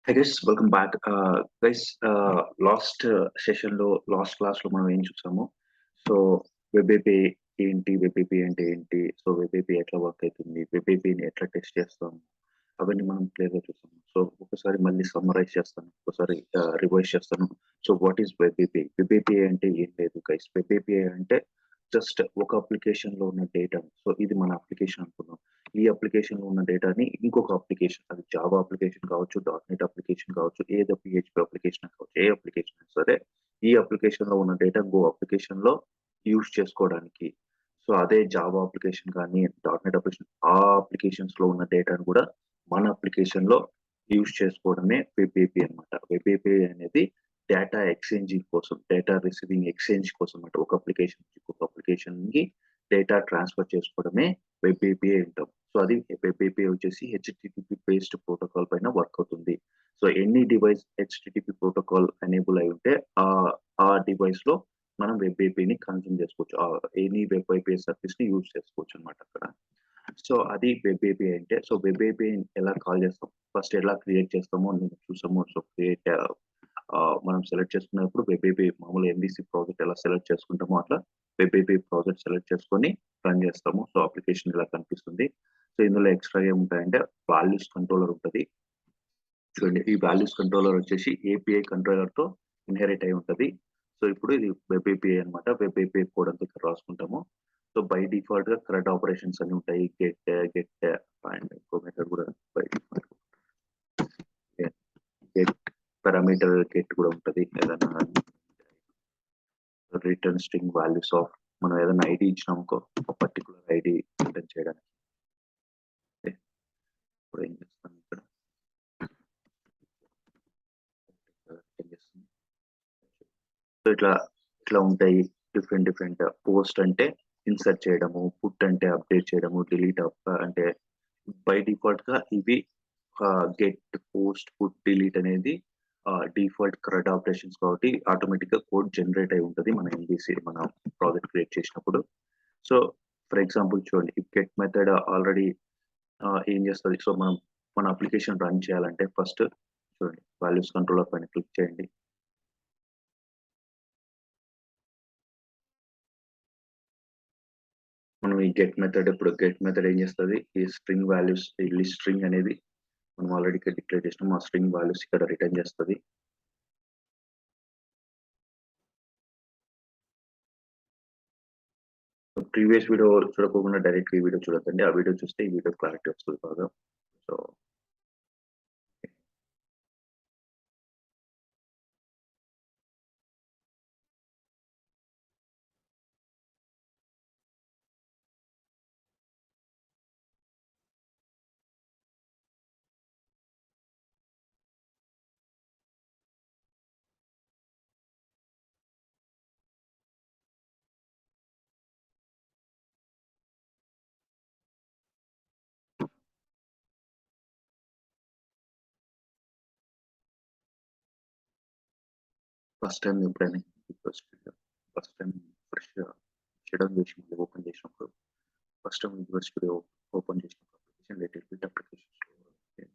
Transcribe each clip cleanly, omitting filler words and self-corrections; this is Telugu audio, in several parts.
Hi guys, welcome back. Last session లో లాస్ట్ క్లాస్ లో మనం ఏం చూసాము. సో వెబ్ ఏపీ ఏంటి, వెబ్ ఏపీ అంటే ఏంటి, సో వెబ్ ఏపీ ఎట్లా వర్క్ అవుతుంది, వెబ్ ఏపీని ఎట్లా టెస్ట్ చేస్తాము, అవన్నీ మనం క్లియర్ గా చూసాము. సో ఒకసారి మళ్ళీ సమ్మరైజ్ చేస్తాను, ఒకసారి రివైజ్ చేస్తాను. So what is web AP? Web API అంటే ఏం లేదు గైస్. వెబ్ ఏపీ అంటే జస్ట్ ఒక అప్లికేషన్ లో ఉన్న డేటా. సో ఇది మన అప్లికేషన్ అనుకున్నాం. ఈ అప్లికేషన్ లో ఉన్న డేటాని ఇంకొక అప్లికేషన్, అది జావా అప్లికేషన్ కావచ్చు, .NET అప్లికేషన్ కావచ్చు, ఏదో PHP అప్లికేషన్ కావచ్చు, ఏ అప్లికేషన్ అయినా సరే ఈ అప్లికేషన్ లో ఉన్న డేటా ఇంకో అప్లికేషన్ లో యూజ్ చేసుకోవడానికి. సో అదే జావా అప్లికేషన్ కానీ .NET అప్లికేషన్, ఆ అప్లికేషన్స్ లో ఉన్న డేటాను కూడా మన అప్లికేషన్ లో యూజ్ చేసుకోవడమే వెబ్ ఏపీ అనమాట. వెబ్ ఏపీ అనేది డేటా ఎక్స్చేంజింగ్ కోసం, డేటా రిసీవింగ్ ఎక్స్చేంజ్ కోసం అంటే ఒక అప్లికేషన్ నుంచి ఇంకొక అప్లికేషన్ కి డేటా ట్రాన్స్ఫర్ చేసుకోవడమే వెబ్ ఏపీఐ అంటాం. సో అది వెబ్ ఏపీఐ వచ్చేసి హెచ్టిటిపి బేస్డ్ ప్రోటోకాల్ పైన వర్క్ అవుతుంది. సో ఎన్ని డివైస్ హెచ్టిటిపి ప్రోటోకాల్ ఎనేబుల్ అయి ఉంటే ఆ డివైస్ లో మనం వెబ్ ఏపీని కన్జ్యూమ్ చేసుకోవచ్చు. ఎనీ వెబ్ ఏపీఐ సర్వీస్ ని యూజ్ చేసుకోవచ్చు అనమాట అక్కడ. సో అది వెబ్ ఏపీఐ అంటే. సో వెబ్ ఏపీఐ ఎలా కాల్ చేస్తాం, ఫస్ట్ ఎలా క్రియేట్ చేస్తామో నేను చూసాము. సో క్రియేట్ మనం సెలెక్ట్ చేసుకున్నప్పుడు వెబ్ ఏపీ మామూలు MVC ప్రాజెక్ట్ ఎలా సెలెక్ట్ చేసుకుంటామో అట్లా వెబ్ ఏపీ ప్రాజెక్ట్ సెలెక్ట్ చేసుకొని రన్ చేస్తాము. సో అప్లికేషన్ ఇలా కనిపిస్తుంది. సో ఇందులో ఎక్స్ట్రా ఏముంటాయంటే వాల్యూస్ కంట్రోలర్ ఉంటుంది. చూడండి, ఈ వాల్యూస్ కంట్రోలర్ వచ్చేసి ఏపీఐ కంట్రోలర్ తో ఇన్హెరిట్ అయి ఉంటుంది. సో ఇప్పుడు ఇది వెబ్ ఏపీఐ అనమాట. వెబ్ ఏపీఐ కోడ్ అంతా ఇక్కడ రాసుకుంటాము. సో బై డిఫాల్ట్ గా కరెక్ట్ ఆపరేషన్స్ అన్ని ఉంటాయి. గెట్ అండ్ ఇంకో మెథడ్ కూడా by default get parameter get కూడా ఉంటుంది. ఏదైనా రిటర్న్ స్ట్రింగ్ వాల్యూస్ ఆఫ్, మనం ఏదైనా ఐడి ఇచ్చినామనుకో ఒక పర్టికులర్ ఐడి రిటర్న్ చేయడానికి. ఇప్పుడు ఏం చేస్తాను ఇక్కడ సో ఇట్లా ఉంటాయి. డిఫరెంట్ పోస్ట్ అంటే ఇన్సర్ట్ చేయడము, పుట్ అంటే అప్డేట్ చేయడము, డిలీట్ అంటే బై డిఫాల్ట్ గా ఇవి గెట్, పోస్ట్, పుట్, డిలీట్ అనేది డిఫాల్ట్ కరెక్ట్ ఆపరేషన్స్ కాబట్టి ఆటోమేటిక్ గా కోడ్ జనరేట్ అయి ఉంటుంది మన MVC, మన ప్రాజెక్ట్ క్రియేట్ చేసినప్పుడు. సో ఫర్ ఎగ్జాంపుల్ చూడండి, ఈ గెట్ మెథడ్ ఆల్రెడీ ఏం చేస్తుంది. సో మనం మన అప్లికేషన్ రన్ చేయాలంటే ఫస్ట్ చూడండి, వాల్యూస్ కంట్రోలర్ పైన క్లిక్ చేయండి. మనం ఈ గెట్ మెథడ్, ఇప్పుడు గెట్ మెథడ్ ఏం చేస్తుంది, ఈ స్ట్రింగ్ వాల్యూస్, ఈ లిస్ట్ స్ట్రింగ్ అనేది మనం ఆల్రెడీ ఇక్కడ డిక్లేర్ చేసినాం. ఆ స్ట్రింగ్ వాల్యూస్ ఇక్కడ రిటర్న్ చేస్తుంది. ప్రీవియస్ వీడియో చూడకుండా డైరెక్ట్ ఈ వీడియో చూడకండి. ఆ వీడియో చూస్తే ఈ వీడియో క్లారిటీ వస్తుంది బాగా. సో ఫస్ట్ టైం ఎప్పుడైనా ఫస్ట్ టైం ఫ్రెష్ షెడౌన్ చేసి మళ్ళీ ఓపెన్ చేసినప్పుడు, first time universe studio open చేసినప్పుడు అప్లికేషన్ లేటెడ్ బిట్ అప్లికేషన్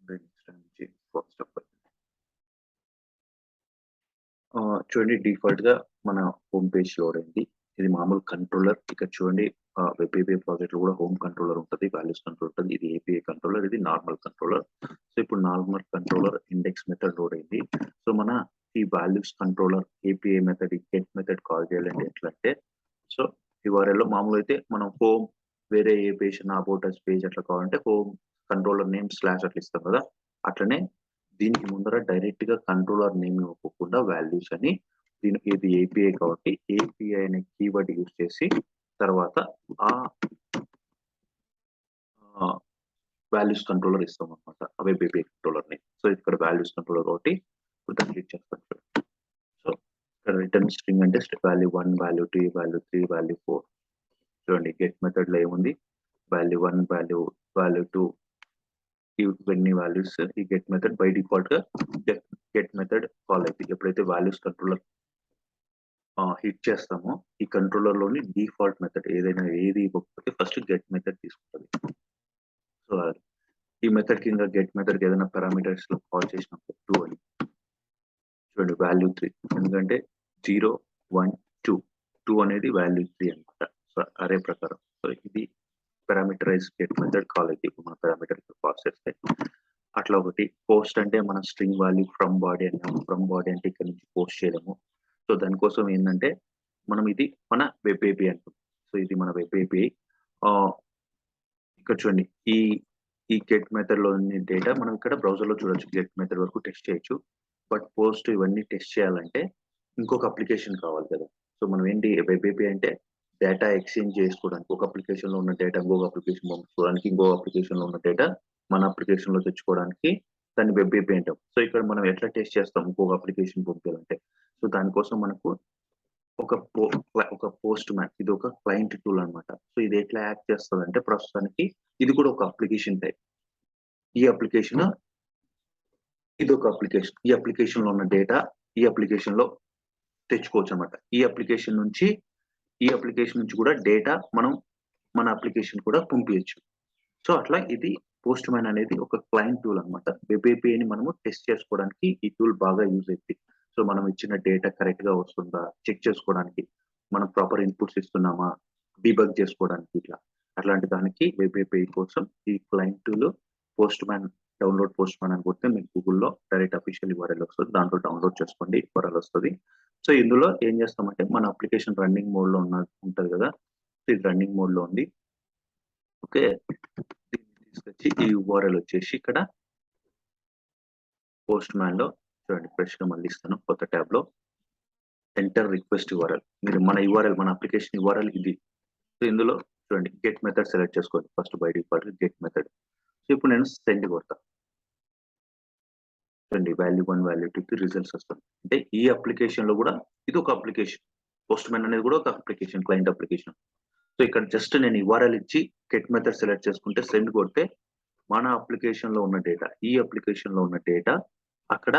నెక్స్ట్ టైం నుంచి ఫస్ట్ చూడండి, డిఫాల్ట్ గా మన హోమ్ పేజ్ లోడ్ అయింది. ఇది మామూలు కంట్రోలర్. ఇక్కడ చూడండి, వెబ్ ఏపీఐ ప్రాజెక్ట్ లో కూడా హోమ్ కంట్రోలర్ ఉంటుంది, వాల్యూస్ కంట్రోల్ ఉంటుంది. ఇది ఏపీఐ కంట్రోలర్, ఇది నార్మల్ కంట్రోలర్. సో ఇప్పుడు normal controller index method load అయింది. సో మన ఈ వాల్యూస్ కంట్రోలర్ ఏపీఐ మెథడ్, ఈ గెట్ మెథడ్ కాల్ చేయాలంటే ఎట్లా అంటే, సో URL లో మామూలు అయితే మనం హోమ్, వేరే ఏ పేజ్ అబౌట్ అస్ పేజ్ అట్లా కావాలంటే హోమ్ కంట్రోలర్ నేమ్ స్లాష్ అట్లా ఇస్తాం కదా, అట్లనే దీనికి ముందర డైరెక్ట్ గా కంట్రోలర్ నేమ్ ఇవ్వకుండా వాల్యూస్ అని, దీనికి ఇది ఏపీఐ కాబట్టి ఏపీఐ అనే కీవర్డ్ యూజ్ చేసి తర్వాత ఆ వాల్యూస్ కంట్రోలర్ ఇస్తాం అనమాట, వెబ్ ఏపీఐ కంట్రోలర్ ని. సో ఇక్కడ వాల్యూస్ కంట్రోలర్ కాబట్టి క్లిక్ చేస్తాం. సో ఇక్కడ రిటర్న్ స్ట్రింగ్ అంటే వాల్యూ 1, వాల్యూ 2, వాల్యూ 3, వాల్యూ 4. చూడండి గెట్ మెథడ్ లో ఏముంది, వాల్యూ 1, వాల్యూ 2, ఇవన్నీ వాల్యూస్ ఈ గెట్ మెథడ్ బై డిఫాల్ట్ గా గెట్ మెథడ్ కాల్ అవుతుంది. ఎప్పుడైతే వాల్యూస్ కంట్రోలర్ హిట్ చేస్తామో ఈ కంట్రోలర్ లోని డిఫాల్ట్ మెథడ్ ఏదైనా ఏది ఇవ్వకపోతే ఫస్ట్ గెట్ మెథడ్ తీసుకుంటుంది. సో ఈ మెథడ్ కింద గెట్ మెథడ్ ఏదైనా పారామీటర్స్ లో కాల్ చేసినప్పుడు 2 అని చూడండి వాల్యూ 3 ఎందుకంటే 0 1 2 2 అనేది వాల్యూ 3 అనమాట. సో అరే ప్రకారం సో ఇది పారామీటరైజ్ గెట్ మెథడ్ కాల్ అయితే మన పారామీటర్ పాస్ చేస్తే అట్లా ఒకటి. పోస్ట్ అంటే మన స్ట్రింగ్ వాల్యూ ఫ్రమ్ బాడీ అన్నాము. ఫ్రమ్ బాడీ అంటే ఇక్కడ నుంచి పోస్ట్ చేయడము. సో దానికోసం ఏంటంటే మనం ఇది మన వెబ్ ఏపీఐ అంటాం. సో ఇది మన వెబ్ ఏపీఐ. ఇక్కడ చూడండి ఈ గెట్ మెథడ్ లోని డేటా మనం ఇక్కడ బ్రౌజర్ లో చూడొచ్చు. గెట్ మెథడ్ వరకు టెస్ట్ చేయొచ్చు. బట్ పోస్ట్ ఇవన్నీ టెస్ట్ చేయాలంటే ఇంకొక అప్లికేషన్ కావాలి కదా. సో మనం ఏంటి వెబ్ ఏపీఐ అంటే డేటా ఎక్స్చేంజ్ చేసుకోవడానికి ఒక అప్లికేషన్ లో ఉన్న డేటా ఇంకొక అప్లికేషన్ పంపించుకోవడానికి, ఇంకో అప్లికేషన్ లో ఉన్న డేటా మన అప్లికేషన్ లో తెచ్చుకోవడానికి దాన్ని వెబ్ ఏపీఐ అంటాం. సో ఇక్కడ మనం ఎట్లా టెస్ట్ చేస్తాం ఇంకొక అప్లికేషన్ పంపించాలంటే, సో దానికోసం మనకు ఒక పోస్ట్ మ్యాన్ ఇది ఒక క్లయింట్ టూల్ అనమాట. సో ఇది ఎట్లా యాక్ట్ చేస్తుంది అంటే ప్రస్తుతానికి ఇది కూడా ఒక అప్లికేషన్ టైప్. ఈ అప్లికేషన్ ఇది ఒక అప్లికేషన్. ఈ అప్లికేషన్ లో ఉన్న డేటా ఈ అప్లికేషన్ లో తెచ్చుకోవచ్చు అనమాట. ఈ అప్లికేషన్ నుంచి కూడా డేటా మనం మన అప్లికేషన్ కూడా పంపించచ్చు. సో అట్లా ఇది పోస్ట్ మ్యాన్ అనేది ఒక క్లయింట్ టూల్ అనమాట. వెబ్ ఏపీఐని మనము టెస్ట్ చేసుకోవడానికి ఈ టూల్ బాగా యూజ్ అవుతుంది. సో మనం ఇచ్చిన డేటా కరెక్ట్ గా వస్తుందా చెక్ చేసుకోవడానికి, మనం ప్రాపర్ ఇన్పుట్స్ ఇస్తున్నామా డీబగ్ చేసుకోవడానికి, ఇట్లా అట్లాంటి దానికి వెబ్ ఏపీఐ కోసం ఈ client tool post man download post man అని కొడితే మీకు గూగుల్లో డైరెక్ట్ అఫీషియల్ URL వస్తుంది. దాంట్లో డౌన్లోడ్ చేసుకోండి, URL వస్తుంది. సో ఇందులో ఏం చేస్తామంటే మన అప్లికేషన్ రన్నింగ్ మోడ్ లో ఉంటది కదా. ఇది రన్నింగ్ మోడ్ లో ఉంది. ఓకే, తీసుకొచ్చి ఈ URL వచ్చేసి ఇక్కడ పోస్ట్ మ్యాన్ లో చూడండి ఫ్రెష్ గా మళ్ళీ ఇస్తాను కొత్త ట్యాబ్ లో ఎంటర్ రిక్వెస్ట్ URL. మీరు మన మన అప్లికేషన్ URL ఇది. సో ఇందులో చూడండి గెట్ మెథడ్ సెలెక్ట్ చేసుకోండి first. By default get method. So ఇప్పుడు నేను సెండ్ కొడతా. చూడండి వాల్యూ 1 వాల్యూ 2 రిజల్ట్స్ వస్తుంది. అంటే ఈ అప్లికేషన్ లో కూడా ఇది ఒక అప్లికేషన్. పోస్ట్ మ్యాన్ అనేది కూడా ఒక అప్లికేషన్, క్లయింట్ అప్లికేషన్. సో ఇక్కడ జస్ట్ నేను URL ఇచ్చి గెట్ మెథడ్ సెలెక్ట్ చేసుకుంటే సెండ్ కొడితే మన అప్లికేషన్ లో ఉన్న డేటా, ఈ అప్లికేషన్ లో ఉన్న డేటా అక్కడ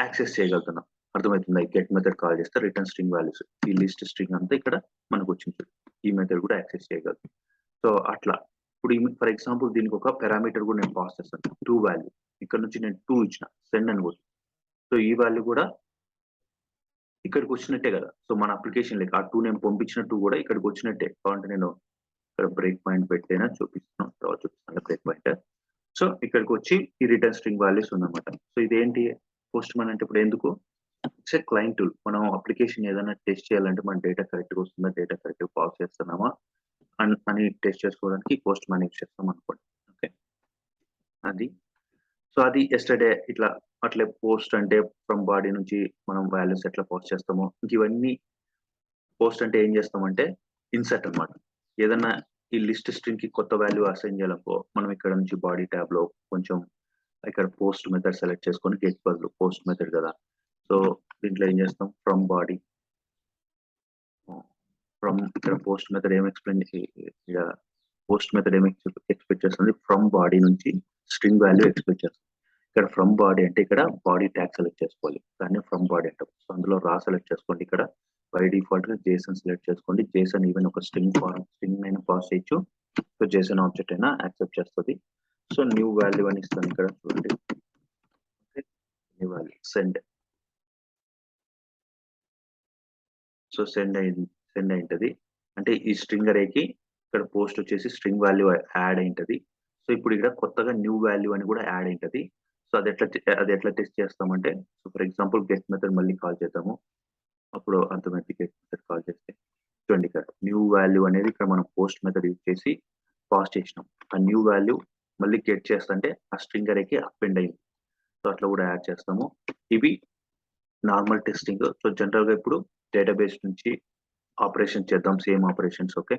యాక్సెస్ చేయగలుగుతున్నాం. అర్థమవుతుంది. గెట్ మెథడ్ కాల్ చేస్తే రిటర్న్ స్ట్రింగ్ వాల్యూస్ ఈ లిస్ట్ స్ట్రింగ్ అంతా ఇక్కడ మనకు వచ్చింది. ఈ మెథడ్ కూడా యాక్సెస్ చేయగలుగుతాం. సో అట్లా ఇప్పుడు ఫర్ ఎగ్జాంపుల్ దీనికి ఒక పారామీటర్ కూడా నేను పాస్ చేస్తాను 2 వాల్యూ. ఇక్కడ నుంచి నేను 2 ఇచ్చిన సెండ్ అని కొట్టి, సో ఈ వాల్యూ కూడా ఇక్కడికి వచ్చినట్టే కదా. సో మన అప్లికేషన్ లైక్ ఆ 2 నేను పంపించిన 2 కూడా ఇక్కడికి వచ్చినట్టే. కాబట్టి నేను ఇక్కడ బ్రేక్ పాయింట్ పెట్టైనా చూపిస్తాను, తర్వాత చూపిస్తాను బ్రేక్ పాయింట్. సో ఇక్కడికి వచ్చి ఈ రిటర్న్ స్ట్రింగ్ వాల్యూస్ ఉందన్నమాట. సో ఇదేంటి పోస్ట్ మ్యాన్ అంటే ఇప్పుడు ఎందుకు ఇట్స్ ఏ క్లయింట్ టూల్. మనం అప్లికేషన్ ఏదైనా టెస్ట్ చేయాలంటే మన డేటా కరెక్ట్ గా వస్తుందా, డేటా కరెక్ట్ గా పాస్ చేస్తున్నామా అని టెస్ట్ చేసుకోవడానికి పోస్ట్ మ్యాన్ యూజ్ చేస్తాం అనుకోండి. ఓకే, అది సో అది ఎస్టర్డే ఇట్లా అట్లే పోస్ట్ అంటే ఫ్రమ్ బాడీ నుంచి మనం వాల్యూస్ ఎట్లా పోస్ట్ చేస్తామో ఇంక ఇవన్నీ. పోస్ట్ అంటే ఏం చేస్తామంటే ఇన్సర్ట్ అన్నమాట. ఏదన్నా ఈ లిస్ట్ స్ట్రింగ్ కి కొత్త వాల్యూ అసైన్ చేయాలనుకో మనం ఇక్కడ నుంచి బాడీ ట్యాబ్ లో కొంచెం ఇక్కడ పోస్ట్ మెథడ్ సెలెక్ట్ చేసుకొని గెట్ బదులు పోస్ట్ మెథడ్ కదా. సో దీంట్లో ఏం చేస్తాం ఫ్రమ్ బాడీ ఇక్కడ పోస్ట్ మెథడ్ ఏం పోస్ట్ మెథడ్ ఏం ఎక్స్పెక్ట్ చేస్తుంది ఫ్రమ్ బాడీ నుంచి స్ట్రింగ్ వాల్యూ ఎక్స్పెక్ట్ చేస్తుంది. ఇక్కడ ఫ్రమ్ బాడీ అంటే ఇక్కడ బాడీ ట్యాగ్ సెలెక్ట్ చేసుకోవాలి, దాన్ని ఫ్రమ్ బాడీ అంటాం. సో అందులో సెలెక్ట్ చేసుకోండి. ఇక్కడ బై డిఫాల్ట్ గా జేసన్ సెలెక్ట్ చేసుకోండి. జేసన్ ఈవెన్ ఒక స్ట్రింగ్ అయినా పాస్ చేయొచ్చు. సో జేసన్ ఆబ్జెక్ట్ అయినా యాక్సెప్ట్ చేస్తుంది. సో న్యూ వాల్యూ అని ఇస్తాను ఇక్కడ చూడండి. New value send. So send అయింటది. అంటే ఈ స్ట్రింగ్ అరేకి ఇక్కడ పోస్ట్ వచ్చేసి స్ట్రింగ్ వాల్యూ యాడ్ అయింటది. సో ఇప్పుడు ఇక్కడ కొత్తగా న్యూ వాల్యూ అని కూడా యాడ్ అయింటది. సో అది ఎట్లా టెస్ట్ చేస్తామంటే, so for example get method మళ్ళీ కాల్ చేద్దాము. అప్పుడు అర్థమైంది. గెట్ మెథడ్ కాల్ చేస్తే చూడండి ఇక్కడ న్యూ వాల్యూ అనేది ఇక్కడ మనం పోస్ట్ మెథడ్ యూజ్ చేసి పాస్ చేసినాం. ఆ న్యూ వాల్యూ మళ్ళీ గెట్ చేస్తుంటే ఆ స్ట్రింగ్ అరేకి అపెండ్ అయింది. సో అట్లా కూడా యాడ్ చేస్తాము. ఇవి నార్మల్ టెస్టింగ్. సో జనరల్ గా ఇప్పుడు డేటాబేస్ నుంచి ఆపరేషన్ చేద్దాం, same operations. Okay,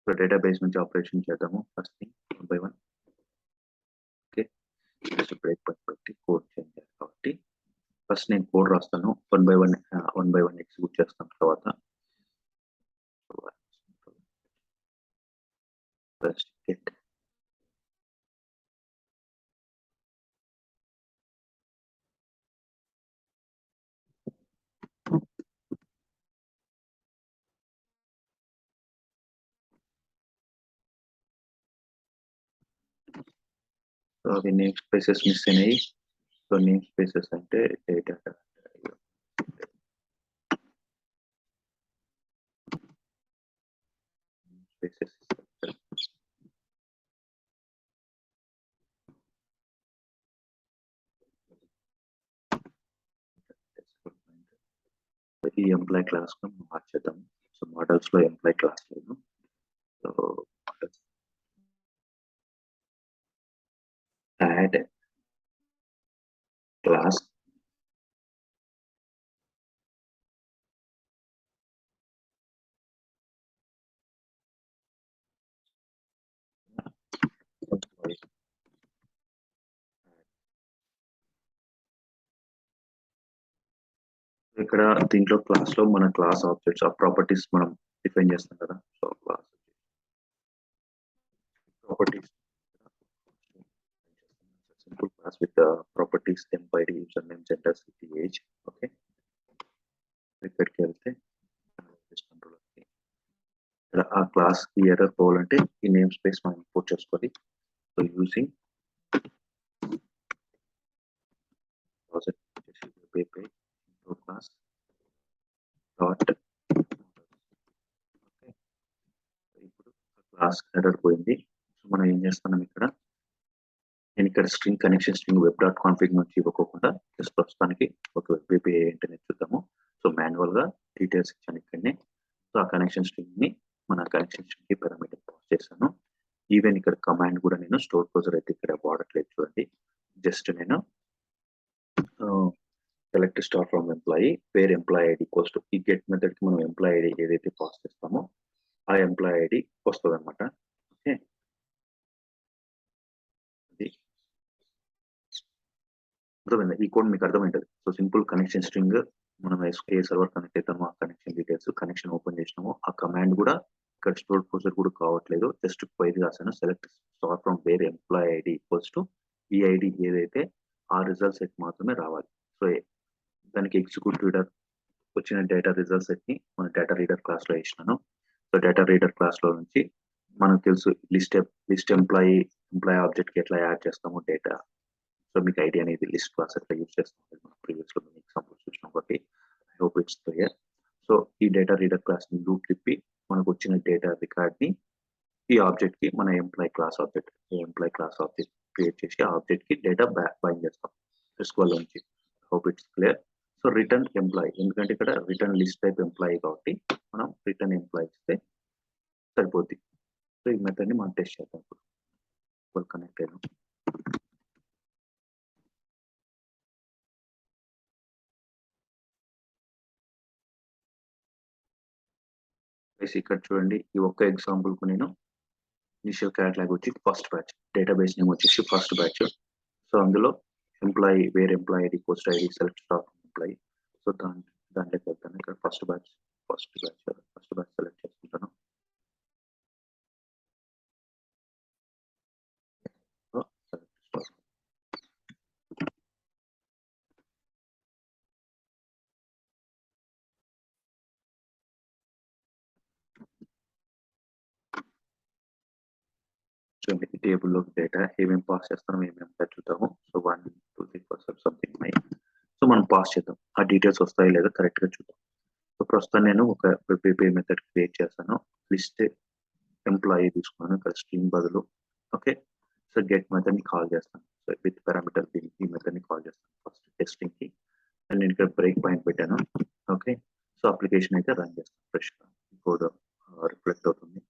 so database నుంచి ఆపరేషన్ చేద్దాము first thing 1 by 1. Okay, just break point పెట్టి కోడ్ చేంజ్ చేయాలి కాబట్టి ఫస్ట్ నేను కోడ్ రాస్తాను. 1 by 1 ఎగ్జిక్యూట్ చేస్తాను. తర్వాత ఫస్ట్ గెట్ సో అవి నేమ్ స్పేసెస్ మిస్ అయినాయి. సో నేమ్ స్పేసెస్ అంటే డేటా స్పేసెస్ ఈ ఎంప్లాయ్ క్లాస్ మార్చేద్దాం. సో మోడల్స్ లో ఎంప్లాయ్ క్లాస్ లేదు. సో యాడ్ క్లాస్ ఇక్కడ దీంట్లో క్లాస్ లో మన క్లాస్ ఆబ్జెక్ట్స్ ఆ ప్రాపర్టీస్ మనం డిఫైన్ చేస్తాం కదా. So class properties simple class with properties temp ID user name gender city age. Okay, ఇక్కడికి వెళ్తే ఇక్కడ ఆ క్లాస్ కి ఎర్రర్ పోవాలంటే ఈ నేమ్ స్పేస్ మనం ఇంపోర్ట్ చేసుకోవాలి. సో యూజింగ్ క్లాస్ డాట్ ఇప్పుడు క్లాస్ ఎర్రర్ పోయింది. సో మనం ఏం చేస్తున్నాం ఇక్కడ, నేను ఇక్కడ string connection string web dot config నుంచి ఇవ్వకుండా జస్ట్ ప్రస్తుతానికి ఒక వెబ్ ఏపీఐ ఏంటనే చూద్దాము. సో మాన్యువల్ గా డీటెయిల్స్ ఇచ్చాను ఇక్కడనే. సో ఆ కనెక్షన్ స్ట్రింగ్ ని మన కనెక్షన్ స్ట్రింగ్ కి పారామీటర్ పాస్ చేశాను. ఈవెన్ ఇక్కడ కమాండ్ కూడా నేను స్టోర్ క్లోజర్ అయితే ఇక్కడ వాడట్లేదు చూడండి. జస్ట్ నేను select star from employee wear employee ID equals to ఈ గెట్ మెథడ్ కి మనం ఎంప్లాయీ ఐడి ఏదైతే పాస్ చేస్తామో ఆ ఎంప్లాయీ ఐడి వస్తుంది అనమాట. ఓకే, అర్థమైంది, ఈ కోడ్ మీకు అర్థమైంటది. సో సింపుల్ కనెక్షన్ స్ట్రింగ్ మనం ఏ సర్వర్ కనెక్ట్ అవుతామో ఆ కనెక్షన్ డీటెయిల్స్, కనెక్షన్ ఓపెన్ చేసినామో ఆ కమాండ్ కూడా ఇక్కడ స్టోర్ ప్రొసెసర్ కూడా కావట్లేదు. జస్ట్ క్వైరీ రాశాను, select star from where employee ID equals to ఈ ఐడి ఏదైతే ఆ రిజల్ట్ సెట్ మాత్రమే రావాలి. సో దానికి ఎగ్జిక్యూటివ్ రీడర్ వచ్చిన డేటా రిజల్ట్ సెట్ ని మన డేటా రీడర్ క్లాస్ లో వేసినాను. సో డేటా రీడర్ క్లాస్ లో నుంచి మనకు తెలుసు లిస్ట్ ఎంప్లాయీ ఆబ్జెక్ట్ కి ఎట్లా యాడ్ చేస్తాము డేటా. సో మీకు ఐడియా అనేది లిస్ట్ క్లాస్ ఎట్లా యూజ్ చేస్తాం ప్రీవియస్ లో ఎగ్జాంపుల్స్ చూసినాం కాబట్టి I hope it's clear. So ఈ డేటా రీడర్ క్లాస్ ని లూప్ తిప్పి మనకు వచ్చిన డేటా రికార్డ్ ని ఈ ఆబ్జెక్ట్ కి మన ఎంప్లాయీ క్లాస్ ఆబ్జెక్ట్ క్రియేట్ చేసి ఆ ఆబ్జెక్ట్ కి డేటా బైండ్ చేస్తాం SQL నుంచి. Hope it's clear. So return employee, ఎందుకంటే ఇక్కడ రిటర్న్ లిస్ట్ టైప్ ఎంప్లాయీ కాబట్టి మనం రిటర్న్ ఎంప్లాయీ ఇస్తే సరిపోద్ది. సో ఈ మెథడ్ ని మనం టెస్ట్ చేద్దాం. ఇప్పుడు కనెక్ట్ అయ్యాం. ఇక్కడ చూడండి, ఈ ఒక్క ఎగ్జాంపుల్ కు నేను ఇనిషియల్ క్యాటలాగ్ వచ్చి ఫస్ట్ బ్యాచ్, డేటాబేస్ నేమ్ వచ్చేసి ఫస్ట్ బ్యాచ్. సో అందులో employee wear employee ID post ID select star employee. So దాంట్లోకి వెళ్తాను. ఇక్కడ ఫస్ట్ బ్యాచ్ సెలెక్ట్ చేసుకుంటాను. చూడండి, ఈ టేబుల్లో డేటా ఏమేమి పాస్ చేస్తామో ఏమేమి చూద్దాము. సో 1 2 3 4 సంథింగ్ ఉన్నాయి. సో మనం పాస్ చేద్దాం, ఆ డీటెయిల్స్ వస్తాయి లేదా కరెక్ట్ గా చూద్దాం. సో ప్రస్తుతం నేను ఒక వెబ్ ఏపీఐ మెథడ్ క్రియేట్ చేస్తాను. లిస్ట్ ఎంప్లాయీ తీసుకున్నాను ఇక్కడ స్ట్రింగ్ బదులు. ఓకే, సో గెట్ మెథడ్ ని కాల్ చేస్తాను. సో విత్ పారామీటర్ ఈ మెథడ్ ని కాల్ చేస్తాను ఫస్ట్ టెస్టింగ్ కి. అండ్ నేను ఇక్కడ బ్రేక్ పాయింట్ పెట్టాను. ఓకే, సో అప్లికేషన్ అయితే రన్ చేస్తాను. ఫ్రెష్ గా కోడ్ రిఫ్లెక్ట్ అవుతుంది.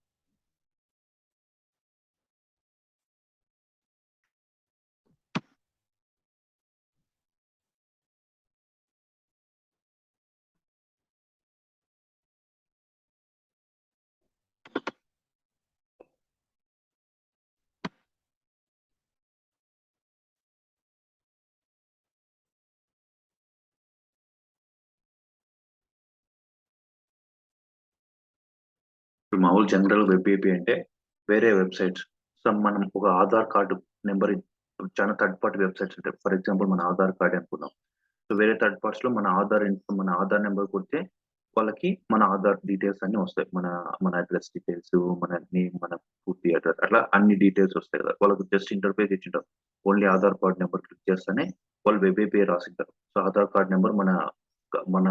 ఇప్పుడు మామూలు జనరల్ వెబ్ ఏపీ అంటే వేరే వెబ్సైట్స్. సో మనం ఒక ఆధార్ కార్డు నెంబర్, చాలా థర్డ్ పార్టీ వెబ్సైట్స్ ఉంటాయి. ఫర్ ఎగ్జాంపుల్ మన ఆధార్ కార్డ్ అనుకుందాం. సో వేరే థర్డ్ పార్ట్స్ లో మన ఆధార్ నెంబర్ కొడితే వాళ్ళకి మన ఆధార్ డీటెయిల్స్ అన్నీ వస్తాయి. మన అడ్రస్ డీటెయిల్స్, మన నేమ్, మన పూర్తి అడ్రస్ అట్లా అన్ని డీటెయిల్స్ వస్తాయి కదా! వాళ్ళకి జస్ట్ ఇంటర్ఫేస్ ఇచ్చింటాం. Only Aadhaar card number click చేస్తేనే వాళ్ళు వెబ్ ఏపీఐ రాసింటారు. సో, ఆధార్ కార్డ్ నంబర్ మన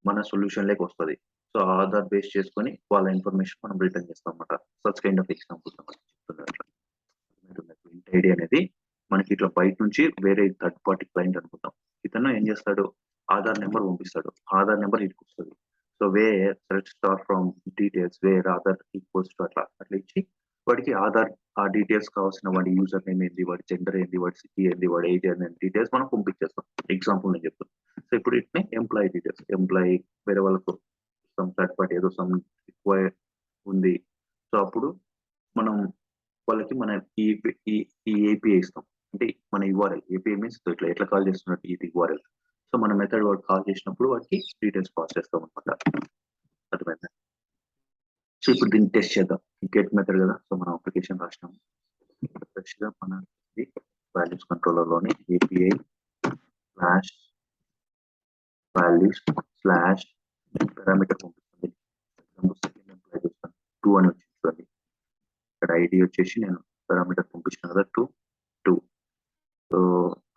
మన సొల్యూషన్‌లోకి వస్తది. సో, ఆధార్ బేస్ చేసుకొని వాళ్ళ ఇన్ఫర్మేషన్ మనం రిటర్న్ చేస్తామన్నమాట. సచ్ కైండ్ ఆఫ్ ఎగ్జాంపుల్స్ అన్నమాట చెప్తున్నా అట్లా. ప్రింట్ ఐడీ అనేది మనకి ఇట్లా బయట నుంచి వేరే థర్డ్ పార్టీ క్లయింట్ అనుకుందాం. ఇతను ఏం చేస్తాడు? ఆధార్ నంబర్ పంపిస్తాడు. ఆధార్ నంబర్ ఇటుకొస్తది. So, let's start from details Aadhaar equals to అట్లా ఇచ్చి వాడికి ఆధార్ ఆ డీటెయిల్స్ కావాల్సిన వాడి యూజర్ నేమ్ ఏంది, వాడి జెండర్ ఏంది, వాడి సిటీ ఏంది, వాడి ఏజ్ ఏంది అని డీటెయిల్స్ మనం పంపించేస్తాం. ఎగ్జాంపుల్ నేను చెప్తున్నా. సో, ఇప్పుడు ఇట్నే ఎంప్లాయీ డీటెయిల్స్. ఎంప్లాయీ వేరే వాళ్ళకు థర్డ్ పార్టీ ఏదో రిక్వైర్ ఉంది. సో, అప్పుడు మనం వాళ్ళకి మన ఈ ఈ ఈ ఏపీఐ ఇస్తాం. అంటే మన యూఆర్ఎల్. ఏపీఐ మీన్స్ ఇట్లా ఎట్లా కాల్ చేస్తున్నట్టు ఇది యూఆర్ఎల్. సో, మన మెథడ్ వాడు కాల్ చేసినప్పుడు వాడికి డీటెయిల్స్ పాస్ చేస్తామన్నమాట. అర్థమైందా? సో, ఇప్పుడు దీన్ని టెస్ట్ చేద్దాం. గెట్ మెథడ్ కదా! సో, మనం అప్లికేషన్ రాసినాము. ఫ్రెష్‌గా మనకి వాల్యూస్ కంట్రోలర్‌లోని API slash values slash parameter పంపిస్తుంది. ఎగ్జాంపుల్ సెకండ్ ఎంప్లాయీ చూస్తాను. 2 అని వచ్చింది చూడండి. ఇక్కడ ఐడీ వచ్చేసి నేను పారామీటర్ పంపించిన కదా 2. సో,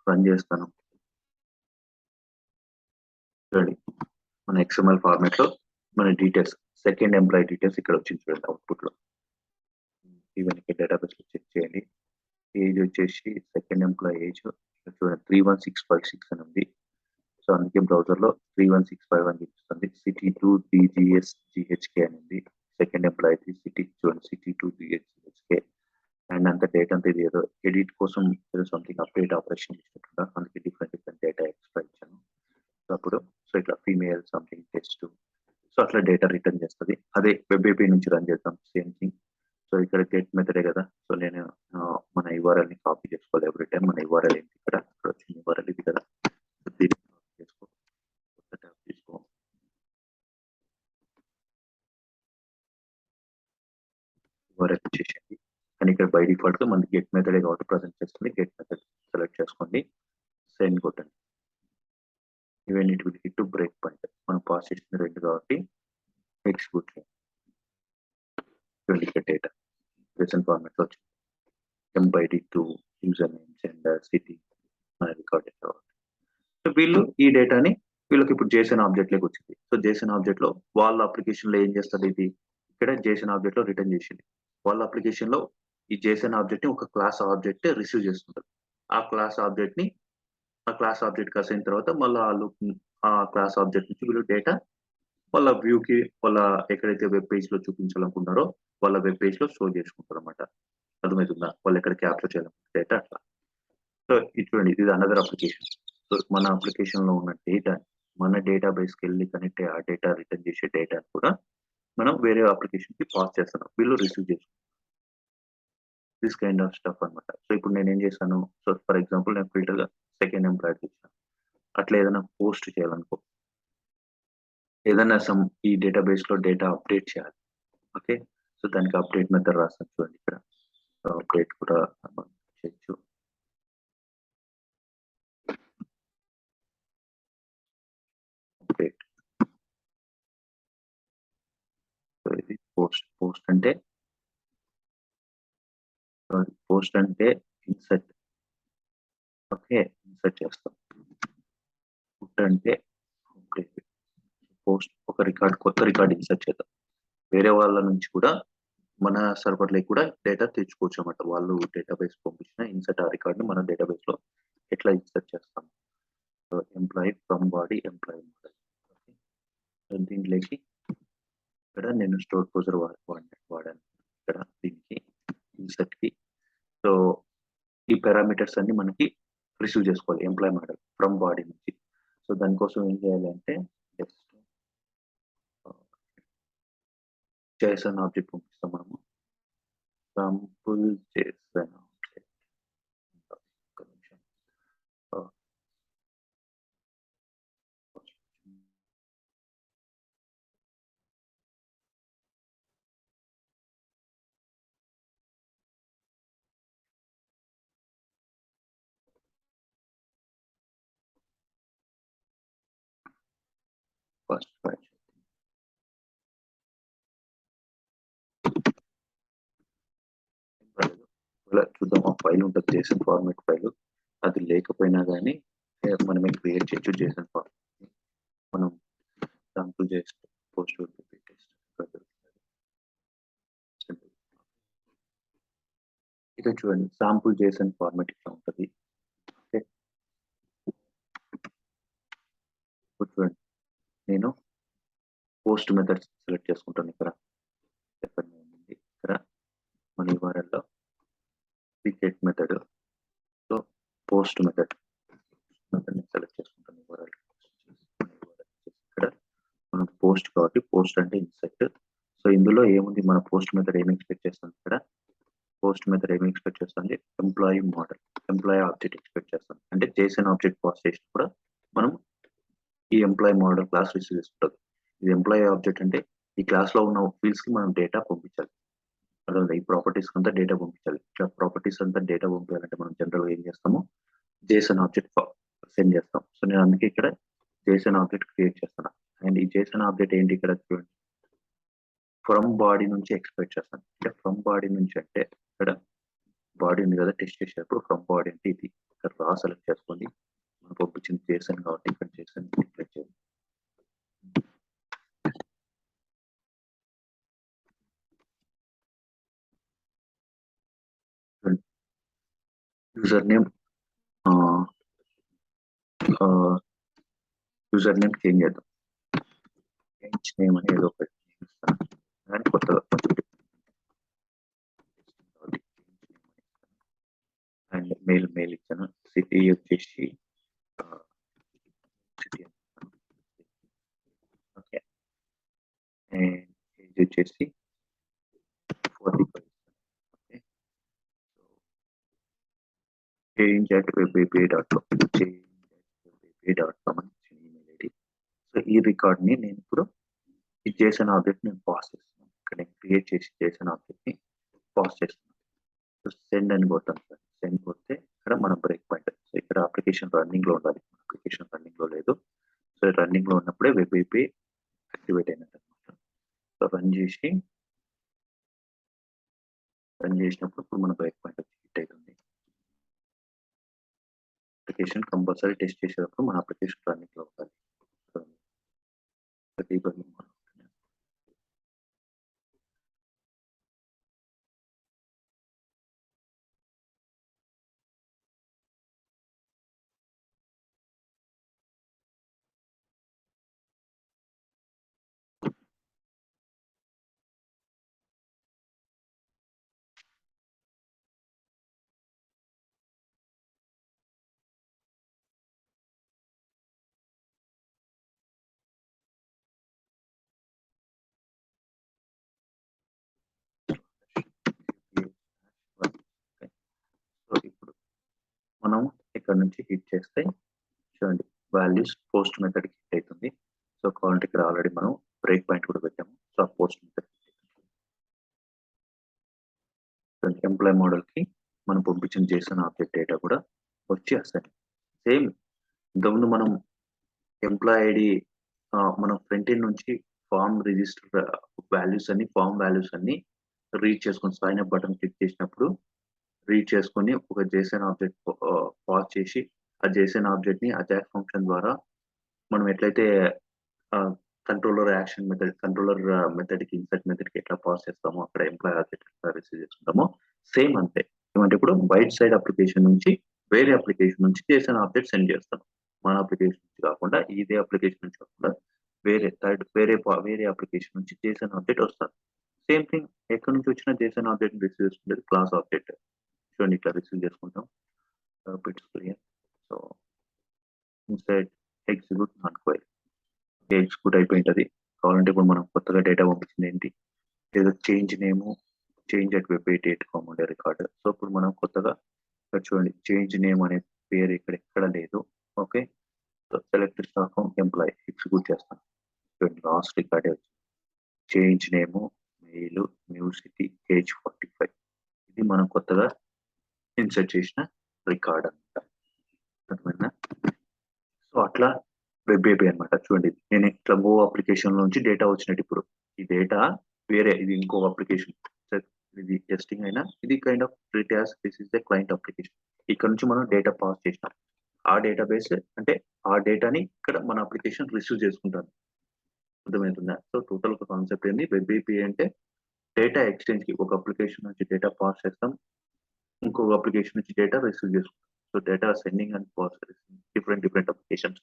రన్ చేస్తాను. చూడండి. మన ఎక్స్ఎంఎల్ ఫార్మాట్‌లో మన డీటెయిల్స్ సెకండ్ ఎంప్లాయీ డీటెయిల్స్ ఇక్కడ వచ్చింది చూడండి అవుట్‌పుట్‌లో. ఈవెన్ ఇక్కడ డేటాబేస్‌లో చెక్ చేయండి. ఏజ్ వచ్చేసి సెకండ్ ఎంప్లాయీ ఏజ్ చూడండి 31656 అని ఉంది. సో, అందుకే బ్రౌజర్‌లో 31651 అని చూపిస్తుంది. సిటీ 2 డీజీఎస్ జీహెచ్‌కే అని ఉంది. సెకండ్ ఎంప్లాయీది సిటీ చూడండి సిటీ 2 జీహెచ్‌కే అండ్ అంత డేటా అంతా ఇది ఏదో ఎడిట్ కోసం ఏదో సంథింగ్ అప్డేట్ ఆపరేషన్ ఇచ్చినట్టుగా అందుకే డిఫరెంట్ డేటా ఎక్స్ట్రా ఇచ్చాను. సో, అప్పుడు ఇట్లా ఫీమేల్ సంథింగ్ టెస్ట్ సో, అట్లా డేటా రిటర్న్ చేస్తది. అదే వెబ్ ఏపీఐ నుంచి రన్ చేద్దాం సేమ్ థింగ్. సో, ఇక్కడ గెట్ మెథడే కదా! సో, నేను మన యూఆర్ఎల్‌ని కాపీ చేసుకోవాలి ఎవ్రీ టైమ్. మన యూఆర్ఎల్ ఏంటి ఇక్కడ వచ్చిన యూఆర్ఎల్ ఇది కదా! సో, దీన్ని కాపీ చేసుకో. కొత్త ట్యాబ్ తీసుకో. యూఆర్ఎల్ వచ్చేసింది. కానీ ఇక్కడ బై డిఫాల్ట్‌గా మనకి గెట్ మెథడే కాబట్టి ప్రెజెంట్ చేస్తుంది. గెట్ మెథడ్ సెలెక్ట్ చేసుకోండి. సెండ్ కొట్టండి. Even it will hit to break point. మనం పాస్ చేసింది 2 కాబట్టి ఎగ్జిక్యూట్ చేయండి. చూడండి ఇక్కడ డేటా జేసన్ ఫార్మాట్‌లో వచ్చింది. ఎంబైడీ2 యూజర్ నేమ్, జెండర్, సిటీ మన రికార్డ్ కాబట్టి. సో, వీళ్ళు ఈ డేటాని వీళ్ళకి ఇప్పుడు జేసన్ ఆబ్జెక్ట్‌లోకి వచ్చింది. సో, జేసన్ ఆబ్జెక్ట్‌లో వాళ్ళ అప్లికేషన్‌లో ఏం చేస్తది ఇది? ఇక్కడ జేసన్ ఆబ్జెక్ట్‌లో రిటర్న్ చేసింది. వాళ్ళ అప్లికేషన్‌లో ఈ జేసన్ ఆబ్జెక్ట్‌ని ఒక క్లాస్ ఆబ్జెక్ట్ రిసీవ్ చేసుకుంటది. ఆ క్లాస్ ఆబ్జెక్ట్‌ని ఆ క్లాస్ ఆబ్జెక్ట్‌కి అసైన్ తర్వాత మళ్ళా ఆళ్ళు ఆ క్లాస్ ఆబ్జెక్ట్ నుంచి వీళ్ళు డేటా వాళ్ళ వ్యూకి వాళ్ళ ఎక్కడైతే వెబ్ పేజ్‌లో చూపించాలనుకుంటున్నారో వాళ్ళ వెబ్ పేజ్‌లో స్టోర్ చేసుకుంటారన్నమాట. అర్థమవుతుందా? వాళ్ళు ఎక్కడ క్యాప్చర్ చేయాలనుకున్న డేటా అట్లా. సో, ఇది చూడండి ఇది అనదర్ అప్లికేషన్. సో, మన అప్లికేషన్‌లో ఉన్న డేటా మన డేటాబేస్‌కెళ్ళి కనెక్ట్ అయ్యి ఆ డేటా రిటర్న్ చేసే డేటాను కూడా మనం వేరే అప్లికేషన్‌కి పాస్ చేస్తున్నాం. వీళ్ళు రిసీవ్ చేసుకుంటారు. దిస్ కైండ్ ఆఫ్ స్టఫ్ అన్నమాట. సో, ఇప్పుడు నేనేం చేశాను, సో, ఫర్ ఎగ్జాంపుల్ నేను ఫిల్టర్‌గా సెకండ్ ఎంప్లాయీకి ఇచ్చాను. అట్లా ఏదైనా పోస్ట్ చేయాలనుకో, ఏదైనా ఈ డేటాబేస్‌లో డేటా అప్డేట్ చేయాలి. ఓకే. సో, దానికి అప్డేట్ మెథడ్ రాస్తాను చూడండి ఇక్కడ. సో, అప్డేట్ కూడా మనం చేయొచ్చు. అప్డేట్. సో, ఇది పోస్ట్ అంటే పోస్ట్ అంటే ఇన్సర్ట్. ఓకే. ఇన్సర్ట్ చేస్తాం. పుట్ అంటే అప్డేట్. పోస్ట్ ఒక రికార్డ్ కొత్త రికార్డ్ ఇన్సర్ట్ చేద్దాం. వేరే వాళ్ళ నుంచి కూడా మన సర్వర్‌లోకి కూడా డేటా తెచ్చుకోవచ్చన్నమాట. వాళ్ళు డేటాబేస్ పంపించిన ఇన్సర్ట్ ఆ రికార్డ్‌ని మన డేటాబేస్‌లో ఎట్లా ఇన్సర్ట్ చేస్తాం. So, employee from body employee model. Okay. So, దీంట్లోకి ఇక్కడ నేను స్టోర్ పోజర్ వాడాను. ఇక్కడ దీనికి ఇన్సర్ట్‌కి. సో, ఈ పారామీటర్స్ అన్నీ మనకి రిసీవ్ చేసుకోవాలి ఎంప్లాయీ మోడల్ ఫ్రమ్ బాడీ నుంచి. సో, దానికోసం ఏం చేయాలి అంటే జస్ట్ జేసన్ ఆబ్జెక్ట్ పంపిస్తాం మనము. Simple Jason object. ఒక్క నిమిషం. ఆహ్, ఫస్ట్ ఫైల్. ఇలా చూద్దాం, ఆ ఫైల్ ఉంటుంది జేసన్ ఫార్మాట్ ఫైల్. అది లేకపోయినా కానీ మనమే క్రియేట్ చేయొచ్చు జేసన్ ఫార్మాట్. మనం శాంపుల్ చేసి పోస్ట్ ఇక్కడ చూడండి, శాంపుల్ జేసన్ ఫార్మాట్ ఇట్లా ఉంటుంది. ఓకే, చూడండి, నేను పోస్ట్ మెథడ్ సెలెక్ట్ చేసుకుంటాను. ఇక్కడ మన URL లో get method, so post method select చేసుకుంటాను. URL ఇక్కడ మనం పోస్ట్ కాబట్టి పోస్ట్ అంటే ఇన్సెక్ట్. సో ఇందులో ఏముంది, మన పోస్ట్ మెథడ్ ఏమి ఎక్స్పెక్ట్ చేస్తాం, ఇక్కడ పోస్ట్ మెథడ్ ఏమి ఎక్స్పెక్ట్ చేస్తుంది, employee model, employee object expect చేస్తాం. అంటే జేసన్ ఆబ్జెక్ట్ పాస్ చేసి కూడా మనం ఈ ఎంప్లాయీ మోడల్ క్లాస్ రిసీవ్ చేసుకుంటుంది. ఇది ఎంప్లాయీ ఆబ్జెక్ట్ అంటే ఈ క్లాస్ లో ఉన్న ఫీల్డ్స్ కి మనం డేటా పంపించాలి. అదే ఈ ప్రాపర్టీస్ అంతా డేటా పంపించాలి. ఇట్లా ప్రాపర్టీస్ అంతా డేటా పంపించాలంటే మనం జనరల్ గా ఏం చేస్తాము, జేసన్ ఆబ్జెక్ట్ సెండ్ చేస్తాం. సో నేను అందుకే ఇక్కడ జేసన్ ఆబ్జెక్ట్ క్రియేట్ చేస్తాను. అండ్ ఈ జేసన్ ఆబ్జెక్ట్ ఏంటి, ఇక్కడ చూడండి, ఫ్రమ్ బాడీ నుంచి ఎక్స్పెక్ట్ చేస్తాను. అంటే ఫ్రమ్ బాడీ నుంచి అంటే ఇక్కడ బాడీ ఉంది కదా, టెస్ట్ చేసేటప్పుడు ఫ్రమ్ బాడీ అంటే ఇది ఇక్కడ రా సెలెక్ట్ చేసుకోండి. మనం పంపించింది జేసన్ కాబట్టి ఇక్కడ జేసన్ క్లిక్ చేయండి. యూజర్ నేమ్ చేంజ్ చేద్దాం. చేంజ్ నేమ్ అని ఏదో ఒకటి ఇస్తాను, కానీ కొత్తగా కొంచెం అండ్ మెయిల్ ఇచ్చాను. సిటీ వచ్చేసి సిటీ, ఓకే, అండ్ ఏజ్ వచ్చేసి 45. Okay, change at webAPI.com, webAPI.com అని ఈమెయిల్ ఐడి. సో ఈ రికార్డ్ ని నేను ఇప్పుడు ఈ జేసన్ ఆబ్జెక్ట్ నేను పాస్ చేస్తున్నాను. ఇక్కడ నేను క్రియేట్ చేసి జేసన్ ఆబ్జెక్ట్ ని పాస్ చేస్తున్నాను. సెండ్ అని కొట్టాను సార్. సెండ్ కొడితే ఇక్కడ మన బ్రేక్ పాయింట్. సో ఇక్కడ అప్లికేషన్ రన్నింగ్ లో ఉండాలి. అప్లికేషన్ రన్నింగ్ లో లేదు. సో రన్నింగ్ లో ఉన్నప్పుడే వెబ్ ఏపీఐ యాక్టివేట్ అయినట్టు అనమాట. సో రన్ చేసినప్పుడు ఇప్పుడు మన బ్రేక్ పాయింట్ హిట్ అవుతుంది. అప్లికేషన్ కంపల్సరీ టెస్ట్ చేసేటప్పుడు మన అప్లికేషన్ రన్నింగ్ లో ఉండాలి. సో ఇప్పుడు మనం ఇక్కడ నుంచి హిట్ చేస్తే చూడండి, వాల్యూస్ పోస్ట్ మెథడ్ హిట్ అవుతుంది. సో కావాలంటే ఇక్కడ ఆల్రెడీ మనం బ్రేక్ పాయింట్ కూడా పెట్టాము. సో ఆ పోస్ట్ మెథడ్ ఎంప్లాయ్ మోడల్ కి మనం పంపించిన జేసన్ ఆబ్జెక్ట్ డేటా కూడా వచ్చి వస్తాయి. సేమ్ ఇంతకుముందు మనం ఎంప్లాయ్ ఐడి మనం ఫ్రంట్ ఎండ్ నుంచి ఫామ్ రిజిస్టర్ ఫామ్ వాల్యూస్ అన్ని రీడ్ చేసుకొని సైన్ అప్ బటన్ క్లిక్ చేసినప్పుడు రీడ్ చేసుకొని ఒక జేసన్ ఆబ్జెక్ట్ పాస్ చేసి ఆ జేసన్ ఆబ్జెక్ట్ ని అజాక్ ఫంక్షన్ ద్వారా మనం ఎట్లయితే controller action method, controller method కి ఇన్సర్ట్ మెథడ్ కి ఎట్లా పాస్ చేస్తామో అక్కడ ఎంప్లాయ్ ఆబ్జెక్ట్ ఎట్లా రిసీవ్ చేసుకుంటామో సేమ్ అంతే. ఏమంటే ఇప్పుడు బయట సైడ్ అప్లికేషన్ నుంచి వేరే అప్లికేషన్ నుంచి జేసన్ ఆబ్జెక్ట్ సెండ్ చేస్తాం. మన అప్లికేషన్ నుంచి కాకుండా, ఇదే అప్లికేషన్ నుంచి కాకుండా వేరే అప్లికేషన్ నుంచి జేసన్ ఆబ్జెక్ట్ వస్తారు. సేమ్ థింగ్ ఎక్కడి నుంచి వచ్చిన జేసన్ ఆబ్జెక్ట్ రిసీవ్ చేసుకుంటే క్లాస్ ఆబ్జెక్ట్ చూడండి ఇట్లా రిసీవ్ చేసుకుంటాం. So inside execute not query, execute అయిపోయింటది. కావాలంటే ఇప్పుడు మనం కొత్తగా డేటా పంపించింది ఏంటి, ఏదో change name, change at webAPI.com ఉండే రికార్డ్. సో ఇప్పుడు మనం కొత్తగా ఇక్కడ చూడండి, చేంజ్ నేమ్ అనే పేరు ఇక్కడ ఎక్కడ లేదు. Okay, so select stock employee execute చేస్తాను. చూడండి లాస్ట్ రికార్డే వచ్చింది, change name, mail, new city, age 45. ఇది మనం కొత్తగా ఇన్సర్ట్ చేసిన రికార్డ్ అనమాట. సో అట్లా వెబ్ ఏపీ అనమాట. చూడండి, నేను ఇట్లా అప్లికేషన్ నుంచి డేటా వచ్చినట్టు ఇప్పుడు ఈ డేటా వేరే, ఇది ఇంకో అప్లికేషన్ ఇది టెస్టింగ్ అయినా ఇది kind of treat as this is the client application. ఇక్కడ నుంచి మనం డేటా పాస్ చేసినాం. ఆ డేటాబేస్ అంటే ఆ డేటాని ఇక్కడ మన అప్లికేషన్ రిసీవ్ చేసుకుంటాను. అర్థమవుతుందా? సో టోటల్ కాన్సెప్ట్ ఏంది, వెబ్ ఏపీఐ అంటే డేటా ఎక్స్చేంజ్ కి ఒక అప్లికేషన్ నుంచి డేటా పాస్ చేస్తాం, ఇంకొక అప్లికేషన్ నుంచి డేటా రిసీవ్ చేసుకుంటాం. So data sending and pass different different applications.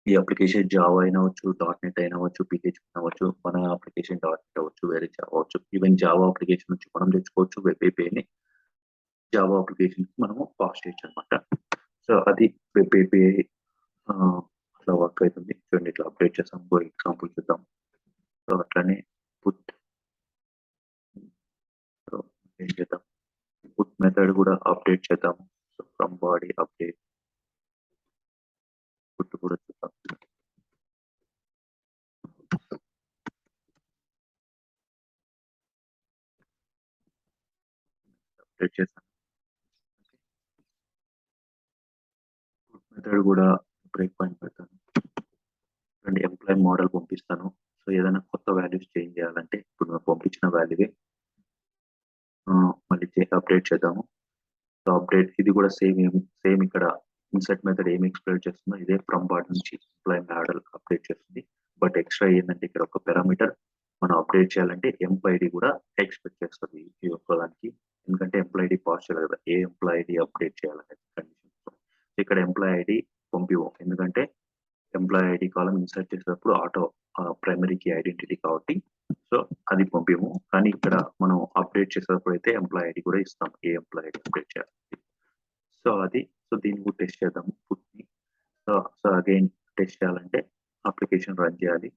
ఈ అప్లికేషన్ జావా అయినవచ్చు, .NET అయినవచ్చు, PHP అవ్వచ్చు, మన అప్లికేషన్ .NET అవ్వచ్చు, వేరే జావా అవ్వచ్చు. ఈవెన్ జావా అప్లికేషన్ నుంచి మనం తెచ్చుకోవచ్చు వెబ్ ఏపీఐని. జావా అప్లికేషన్ మనము పాస్ చేయొచ్చు అనమాట. సో అది వెబ్ ఏపీఐ అట్లా వర్క్ అవుతుంది. చూడండి ఇట్లా అప్డేట్ చేస్తాం. ఎగ్జాంపుల్ చూద్దాం. సో అట్లానే పుట్ ఏం చేద్దాం, పుట్ మెథడ్ కూడా అప్డేట్ చేద్దాము. So from body update put కూడా చూద్దాం. అప్డేట్ చేస్తాను. పుట్ మెథడ్ కూడా బ్రేక్ పాయింట్ పెడతాను. అండ్ ఎంప్లాయ్ మోడల్ పంపిస్తాను. సో ఏదైనా కొత్త వాల్యూస్ చేంజ్ చేయాలంటే ఇప్పుడు మనం పంపించిన వాల్యూవే మళ్ళీ అప్డేట్ చేద్దాము. సో అప్డేట్ ఇది కూడా సేమ్ ఇక్కడ ఇన్సర్ట్ మెథడ్ ఏమి ఎక్స్ప్లెయిన్ చేస్తుందో ఇదే ఫ్రమ్ బాడీ నుంచి ఎంప్లాయ్ మోడల్ అప్డేట్ చేస్తుంది. బట్ ఎక్స్ట్రా ఏంటంటే ఇక్కడ ఒక పారామీటర్ మనం అప్డేట్ చేయాలంటే ఎంప్లాయ్ కూడా ఎక్స్పెక్ట్ చేస్తుంది ఈ ఒక్కదానికి. ఎందుకంటే ఎంప్లాయ్ ఐడి పాస్ చేయాలి కదా, ఏ ఎంప్లాయ్ ఐడి అప్డేట్ చేయాలనేది కండిషన్. ఇక్కడ ఎంప్లాయ్ ఐడి పంపివ్వం, ఎందుకంటే ఎంప్లాయ్ ఐడి కాలం ఇన్సర్ట్ చేసేటప్పుడు ఆటో ప్రైమరీ కీ ఐడెంటిటీ కాబట్టి సో అది పంపిము. కానీ ఇక్కడ మనం అప్డేట్ చేసేటప్పుడు అయితే ఎంప్లాయ్ ఐడి కూడా ఇస్తాం, ఏ ఎంప్లాయ్ ఐడి అప్డేట్ చేయాలి. సో అది సో దీన్ని కూడా టెస్ట్ చేద్దాము పుట్ని. సో అగైన్ టెస్ట్ చేయాలంటే అప్లికేషన్ రన్ చేయాలి.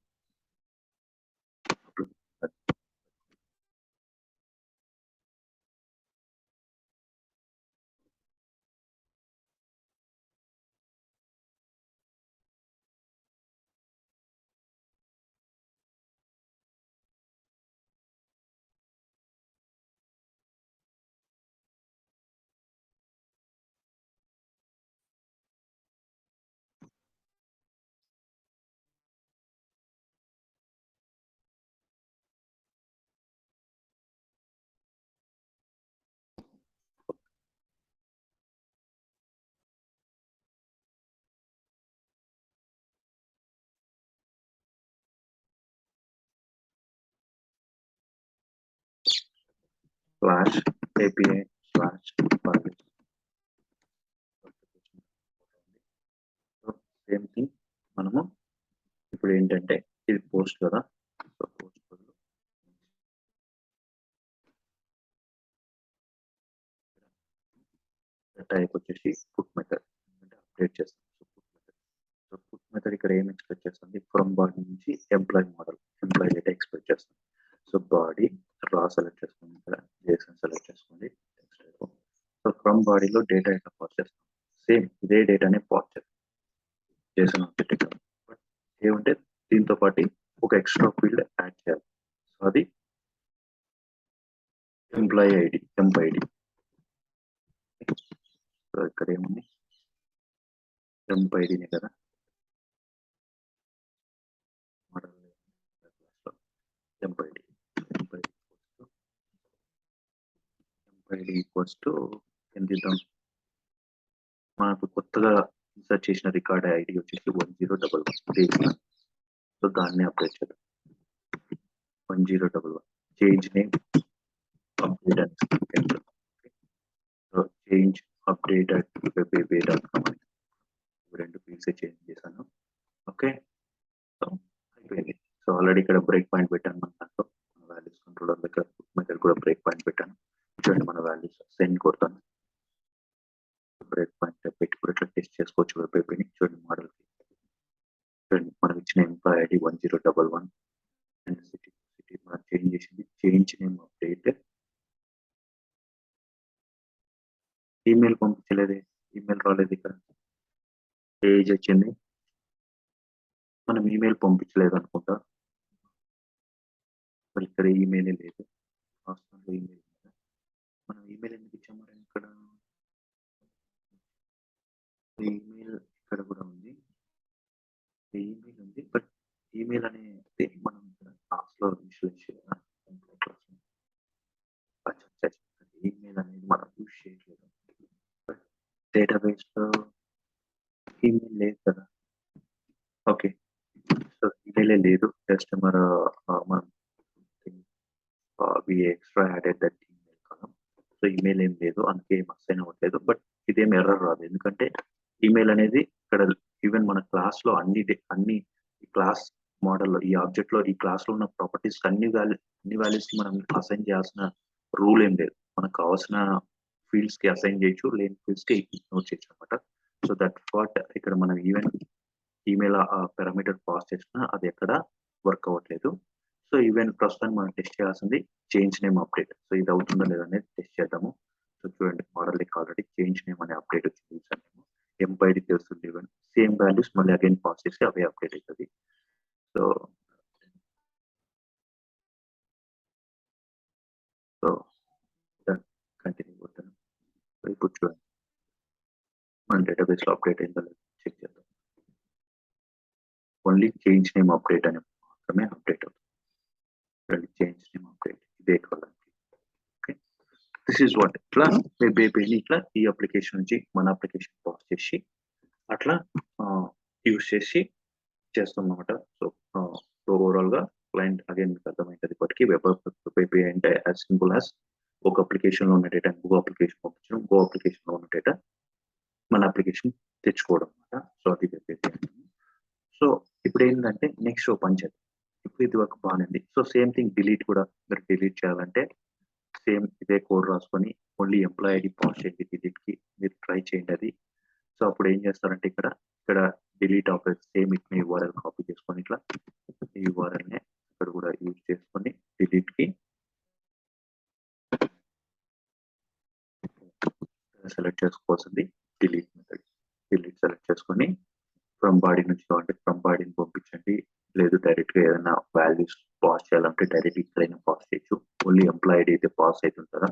Slash API slash same thing మనము ఇప్పుడు ఏంటంటే ఇది పోస్ట్ కదా, సో పోస్ట్ టైప్ వచ్చేసి పుట్ మెథడ్ అప్డేట్ చేస్తాం. సో పుట్ మెథడ్ ఇక్కడ ఏం ఎక్స్పెక్ట్ చేస్తుంది, ఫ్రమ్ బాడీ నుంచి employee model employee data expect చేస్తాం. సో బాడీ రా సెలెక్ట్ చేసుకోండి, ఇక్కడ జేసన్ సెలెక్ట్ చేసుకోండి. సో ఫ్రమ్ బాడీలో డేటా ఎట్లా పాస్ చేస్తాం, సేమ్ ఇదే డేటానే పాస్ చేస్తాం జేసన్ ఆబ్జెక్ట్. బట్ ఏమంటే దీంతో పాటు ఒక ఎక్స్ట్రా ఫీల్డ్ యాడ్ చేయాలి. సో అది ఎంప్లాయీ ఐడి ఎంఐడి. సో ఇక్కడ ఏముంది ఎంఐడినే కదా model MID MID equals to ఎంత ఇద్దాం, మనకు కొత్తగా ఇన్సర్ట్ చేసిన రికార్డ్ ఐడి వచ్చేసి 1011. సో దాన్ని అప్డేట్ చేద్దాం 1011. Change name update so change update web.com అని రెండు ఫీల్డ్స్ చేంజ్ చేశాను. ఓకే సో అయిపోయింది. సో ఆల్రెడీ ఇక్కడ బ్రేక్ పాయింట్ పెట్టాను మన దాంట్లో వాల్యూస్ కంట్రోలర్ దగ్గర మెథడ్ కూడా బ్రేక్ పాయింట్ పెట్టాను. చూడండి మన వాల్యూస్ సెండ్ కొడతాను, బ్రేక్ పాయింట్ పెట్టి కూడా ఇట్లా టెస్ట్ చేసుకోవచ్చు వెబ్ ఏపీని. చూడండి మోడల్ చూడండి మనం ఇచ్చిన ఎంప్లాయ్ ఐడి 1011 అండ్ సిటీ మనం చేంజ్ చేసింది. చేంజ్ నేమ్ అప్డేట్ ఈమెయిల్ పంపించలేదే, ఈమెయిల్ రాలేదు. ఇక్కడ ఏజ్ వచ్చింది, మనం ఈమెయిల్ పంపించలేదు అనుకుంటా. మరి ఇక్కడ ఈమెయిల్ లేదు, హాస్టల్లో ఈమెయిల్ మనం ఈమెయిల్ ఎందుకు ఇచ్చాము ఇక్కడ, ఈమెయిల్ ఇక్కడ కూడా ఉంది, ఈమెయిల్ ఉంది. బట్ ఈమెయిల్ అనేది మనం క్లాస్లో డేటాబేస్‌లో ఈమెయిల్ లేదు కదా! ఓకే. సో, ఈమెయిలే లేదు. జస్ట్ మనం we extra added that email column. So, email ఏం లేదు. అందుకే ఏం అసైన్ అవ్వట్లేదు. బట్ ఇదేం ఎర్రర్ రాదు. ఎందుకంటే ఈమెయిల్ అనేది ఇక్కడ ఈవెన్ మన క్లాస్‌లో అన్ని ఈ క్లాస్ మోడల్‌లో ఈ ఆబ్జెక్ట్‌లో ఈ క్లాస్‌లో ఉన్న ప్రాపర్టీస్‌కి అన్ని వాల్యూస్‌కి మనం అసైన్ చేయాల్సిన రూల్ ఏం లేదు. మనకు కావాల్సిన ఫీల్డ్స్‌కి అసైన్ చేయొచ్చు. లేని ఫీల్డ్స్‌కి ఇగ్నోర్ చేయొచ్చనమాట. సో, దట్స్ వాట్ ఇక్కడ మనం ఈమెయిల్ పారామీటర్ పాస్ చేసినా అది ఎక్కడ వర్క్ అవ్వట్లేదు. సో, ఈవెన్ ప్రస్తుతానికి మనం టెస్ట్ చేయాల్సింది చేంజ్ నేమ్ అప్డేట్. సో, ఇది అవుతుందా లేదా అనేది టెస్ట్ చేద్దాము. సో, చూడండి మోడల్‌కి ఆల్రెడీ చేంజ్ నేమ్ అనే అప్డేట్ వచ్చింది యూజర్ నేమ్. ఎంప్ ఐడీ తెలుస్తుంది ఈవెన్. సేమ్ వాల్యూస్ మళ్ళీ అగైన్ పాస్ చేస్తే అవే అప్డేట్ అయితది. సో, సో దెన్ కంటిన్యూ కొడతాను. సో, ఇప్పుడు చూడండి మన డేటాబేస్‌లో అప్డేట్ అయిందో లేదో చెక్ చేద్దాం. ఓన్లీ చేంజ్ నేమ్ అప్డేట్ అని మాత్రమే అప్డేట్ అవుతుంది. చూడండి చేంజ్ నేమ్ అప్డేట్ ఇదే కాలమ్‌కి. ఓకే. దిస్ ఈస్ వాట్ ఇట్లా వెబ్ ఏపీని ఇట్లా ఈ అప్లికేషన్ నుంచి మన అప్లికేషన్ పాస్ చేసి అట్లా యూజ్ చేసి చేస్తామన్నమాట. సో, ఓవరాల్‌గా క్లయింట్ అగైన్ మీకు అర్థమైతది ఇప్పటికి వెబ్ ఏపీఐ అంటే యాస్ సింపుల్ యాస్ ఒక అప్లికేషన్‌లో ఉన్న డేటాని ఇంకో అప్లికేషన్ పంపించడం, ఇంకో అప్లికేషన్‌లో ఉన్న డేటా మన అప్లికేషన్ తెచ్చుకోవడం అన్నమాట. సో, అది వెబ్ ఏపీఐ. సో, ఇప్పుడేంటంటే నెక్స్ట్ ఓ పని చేద్దాం. ఇప్పుడు ఇది వరకు బానే ఉంది. సో, సేమ్ థింగ్ డిలీట్ కూడా మీరు డిలీట్ చేయాలంటే సేమ్ ఇదే కోడ్ రాసుకొని ఓన్లీ ఎంప్లాయీ ఐడీ పాస్ చేయండి డిలీట్‌కి. మీరు ట్రై చేయండి అది. సో, అప్పుడు ఏం చేస్తారంటే ఇక్కడ డిలీట్ ఆపరేట్ సేమ్ ఇట్నే యూఆర్ఎల్ కాపీ చేసుకొని ఇట్లా ఈ యూఆర్ఎల్‌నే ఇక్కడ కూడా యూజ్ చేసుకొని డిలీట్‌కి సెలెక్ట్ చేసుకోవాల్సింది డిలీట్ మెథడ్. డిలీట్ సెలెక్ట్ చేసుకొని ఫ్రమ్ బాడీ నుంచి కావాలంటే ఫ్రమ్ బాడీని పంపించండి. లేదు డైరెక్ట్‌గా ఏదైనా వాల్యూస్ పాస్ చేయాలంటే డైరెక్ట్ ఇక్కడైనా పాస్ చేయొచ్చు. ఓన్లీ ఎంప్లాయీ ఐడీ అయితే పాస్ అయితుంటదా.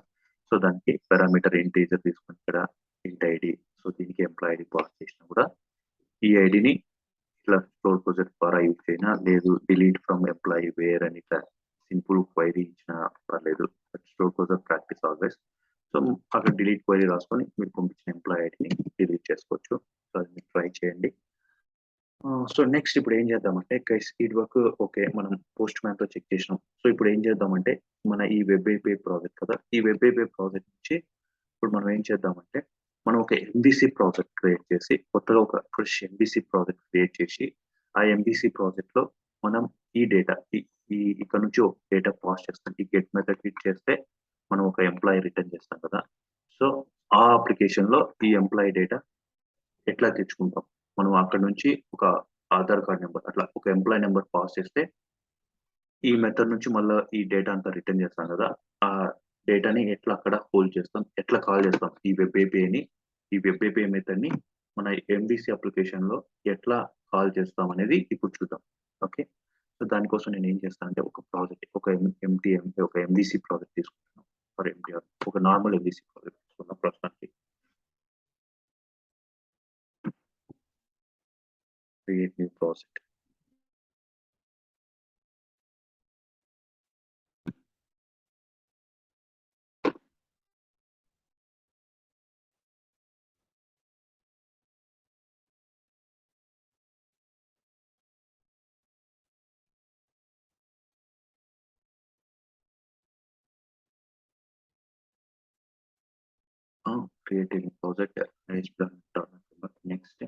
సో, దానికి పారామీటర్ ఇంటీజర్ తీసుకొని ఇక్కడ ఇంట్ ఐడీ. సో, దీనికి ఎంప్లాయీ ఐడీ పాస్ చేసినా కూడా ఈ ఐడీని ఇట్లా స్టోర్ ప్రొజెక్ట్ ద్వారా యూజ్ చేయనా లేదు డిలీట్ ఫ్రమ్ ఎంప్లాయీ వేర్ అని ఇట్లా సింపుల్ క్వైరీ ఇచ్చినా పర్లేదు. Store project practice always. So, అక్కడ డిలీట్ క్వైరీ రాసుకొని మీరు పంపించిన ఎంప్లాయీ ఐడీని డిలీట్ చేసుకోవచ్చు. సో, అది మీరు ట్రై చేయండి. సో, నెక్స్ట్ ఇప్పుడు ఏం చేద్దామంటే గైస్ ఇది వరకు ఓకే. మనం పోస్ట్ మ్యాన్‌తో చెక్ చేసినాం. సో, ఇప్పుడు ఏం చేద్దామంటే మన ఈ వెబ్ ఏపీఐ ప్రాజెక్ట్ కదా! ఈ వెబ్ ఏపీఐ ప్రాజెక్ట్ నుంచి ఇప్పుడు మనం ఏం చేద్దామంటే మనం ఒక ఎంబీసీ ప్రాజెక్ట్ క్రియేట్ చేసి కొత్తగా ఒక ఫ్రెష్ ఎంబీసీ ప్రాజెక్ట్ క్రియేట్ చేసి ఆ ఎంబీసీ ప్రాజెక్ట్‌లో మనం ఈ డేటా ఈ ఈ ఇక్కడ నుంచి ఒక డేటా పాస్ చేస్తాం. ఈ గెట్ మెథడ్ యూజ్ చేస్తే మనం ఒక ఎంప్లాయీ రిటర్న్ చేస్తాం కదా! సో, ఆ అప్లికేషన్‌లో ఈ ఎంప్లాయీ డేటా ఎట్లా తెచ్చుకుంటాం. మనం అక్కడి నుంచి ఒక ఆధార్ కార్డ్ నంబర్ అట్లా ఒక ఎంప్లాయీ నంబర్ పాస్ చేస్తే, ఈ మెథడ్ నుంచి మళ్ళా ఈ డేటా అంతా రిటర్న్ చేస్తాం గదా! ఆ డేటాని ఎట్లా అక్కడ హోల్డ్ చేస్తాం, ఎట్లా కాల్ చేస్తాం ఈ వెబ్ ఏపీఐని, ఈ వెబ్ ఏపీఐ మెథడ్‌ని మన ఎంబీసీ అప్లికేషన్‌లో ఎట్లా కాల్ చేస్తాం అనేది ఇప్పుడు చూద్దాం. ఓకే. సో, దానికోసం నేనేం చేస్తానంటే ఒక ప్రాజెక్ట్ ఒక ఎంటీఎం ఒక ఎంవీసీ ప్రాజెక్ట్ తీసుకుంటున్నాను. ఫర్ ఎంటీఆర్ ఒక నార్మల్ ఎంవీసీ ప్రాజెక్ట్ తీసుకున్నాం ప్రస్తుతానికి. Create new project. Creating project next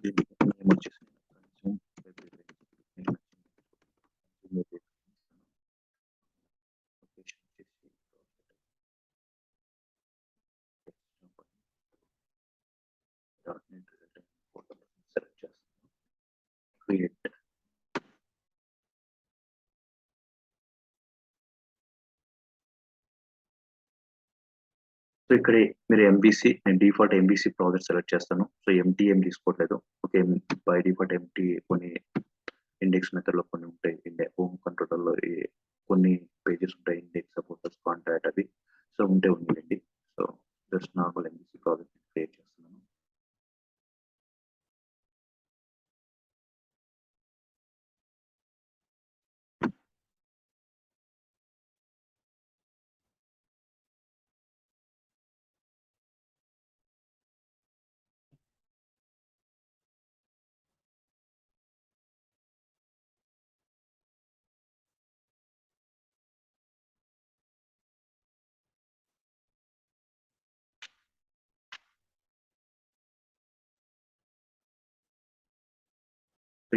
దీని నేమ్ వచ్చేసి సెలెక్ట్ చేస్తాను. క్రియేట్. సో, ఇక్కడ మీరు ఎంబీసీ నేను డిఫాల్ట్ ఎంబీసీ ప్రాజెక్ట్ సెలెక్ట్ చేస్తాను. సో, ఎంటీఎం తీసుకోవట్లేదు. ఓకే. బై డిఫాల్ట్ ఎంటీ కొన్ని ఇండెక్స్ మెథడ్‌లో కొన్ని ఉంటాయి. హోమ్ కంట్రోలర్‌లో కొన్ని పేజెస్ ఉంటాయి. ఇండెక్స్, సపోర్టర్స్, కాంటాక్ట్ అవి. సో, ఉంటే ఉన్నిలేండి. So, just normal MVC project create చేస్తున్నాను.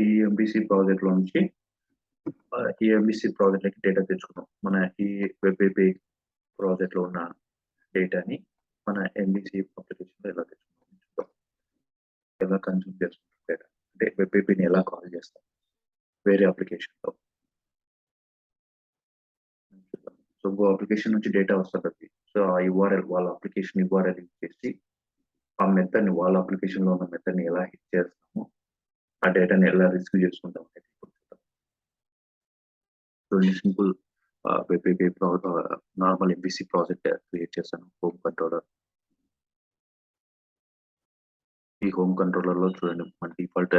ఈ ఎంబీసీ ప్రాజెక్ట్ లో నుంచి ఈ ఎంబీసీ ప్రాజెక్ట్ డేటా తెచ్చుకున్నాం. మన ఈ వెబ్ ఏపీ ప్రాజెక్ట్ లో ఉన్న డేటాని మన ఎంబీసీ అప్లికేషన్ లో ఎలా తెచ్చుకుంటాం, చూద్దాం. ఎలా కన్జ్యూమ్ చేసుకుంటాం డేటా అంటే వెబ్ ఏపీని ఎలా కాల్ చేస్తాం వేరే అప్లికేషన్ లో చూద్దాం. సో ఇంకో అప్లికేషన్ నుంచి డేటా వస్తుంది. సో ఆ యూఆర్ఎల్ వాళ్ళ అప్లికేషన్ యూఆర్ఎల్ యూజ్ చేసి ఆ మెథడ్ ని వాళ్ళ అప్లికేషన్ లో ఉన్న మెథడ్ ని ఎలా హిట్ చేస్తాము, ఆ డేటాని ఎలా రిసీవ్ చేసుకుంటాం అనేది ఇప్పుడు చూద్దాం. So simple web API normal MVC project create చేశాను. హోమ్ కంట్రోలర్, ఈ హోమ్ కంట్రోలర్ లో చూడండి మన డిఫాల్ట్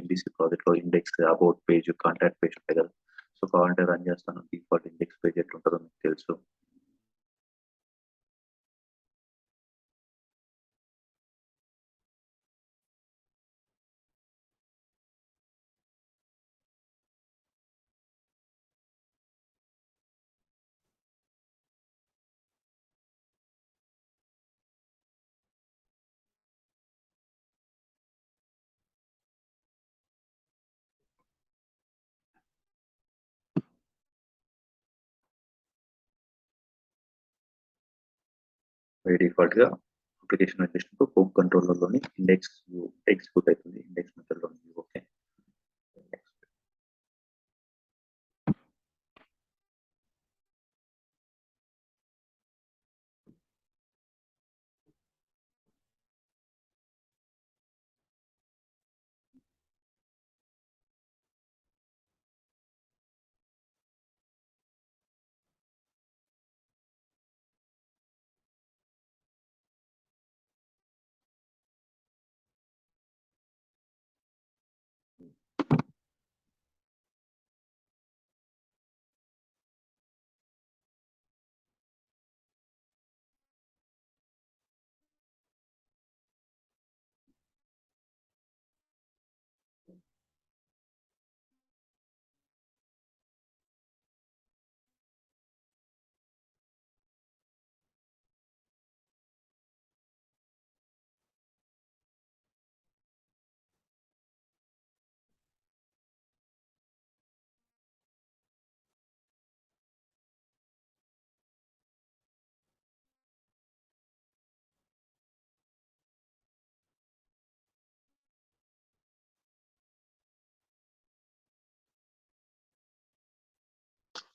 ఎంబీసీ ప్రాజెక్ట్ లో index, about page, contact page ఉంటాయి కదా. సో కావాలంటే రన్ చేస్తాను. డిఫాల్ట్ ఇండెక్స్ పేజ్ ఎట్లుంటుందో మీకు తెలుసు. బై డిఫాల్ట్ గా అప్లికేషన్ వచ్చేసినప్పుడు హోమ్ కంట్రోలర్ లోని ఇండెక్స్ ఎగ్జిక్యూట్ అవుతుంది. ఇండెక్స్ మెథడ్ లో ఓకే.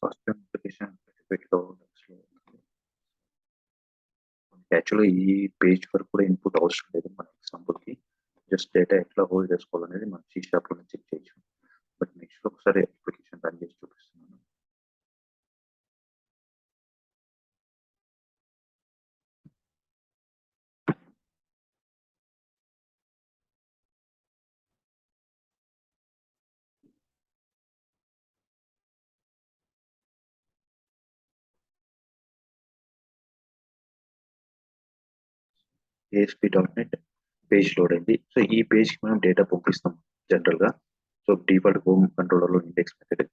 ఫస్ట్ అప్లికేషన్ లో యాక్చువల్గా ఈ పేజ్ వరకు కూడా ఇన్పుట్ అవసరం లేదు. మన ఎగ్జాంపుల్ కి జస్ట్ డేటా ఎట్లా హోల్డ్ చేసుకోవాలనేది మనం C# లోనే చెక్ చేయొచ్చు. బట్ నెక్స్ట్ ఒకసారి అప్లికేషన్ రన్ చేసి చూపిస్తున్నాను. ASP.NET పేజ్ లోడ్ అయింది. సో ఈ పేజ్ కి మనం డేటా పంపిస్తాం జనరల్ గా. సో డిఫాల్ట్ హోమ్ కంట్రోలర్ లో ఇండెక్స్ మెథడ్.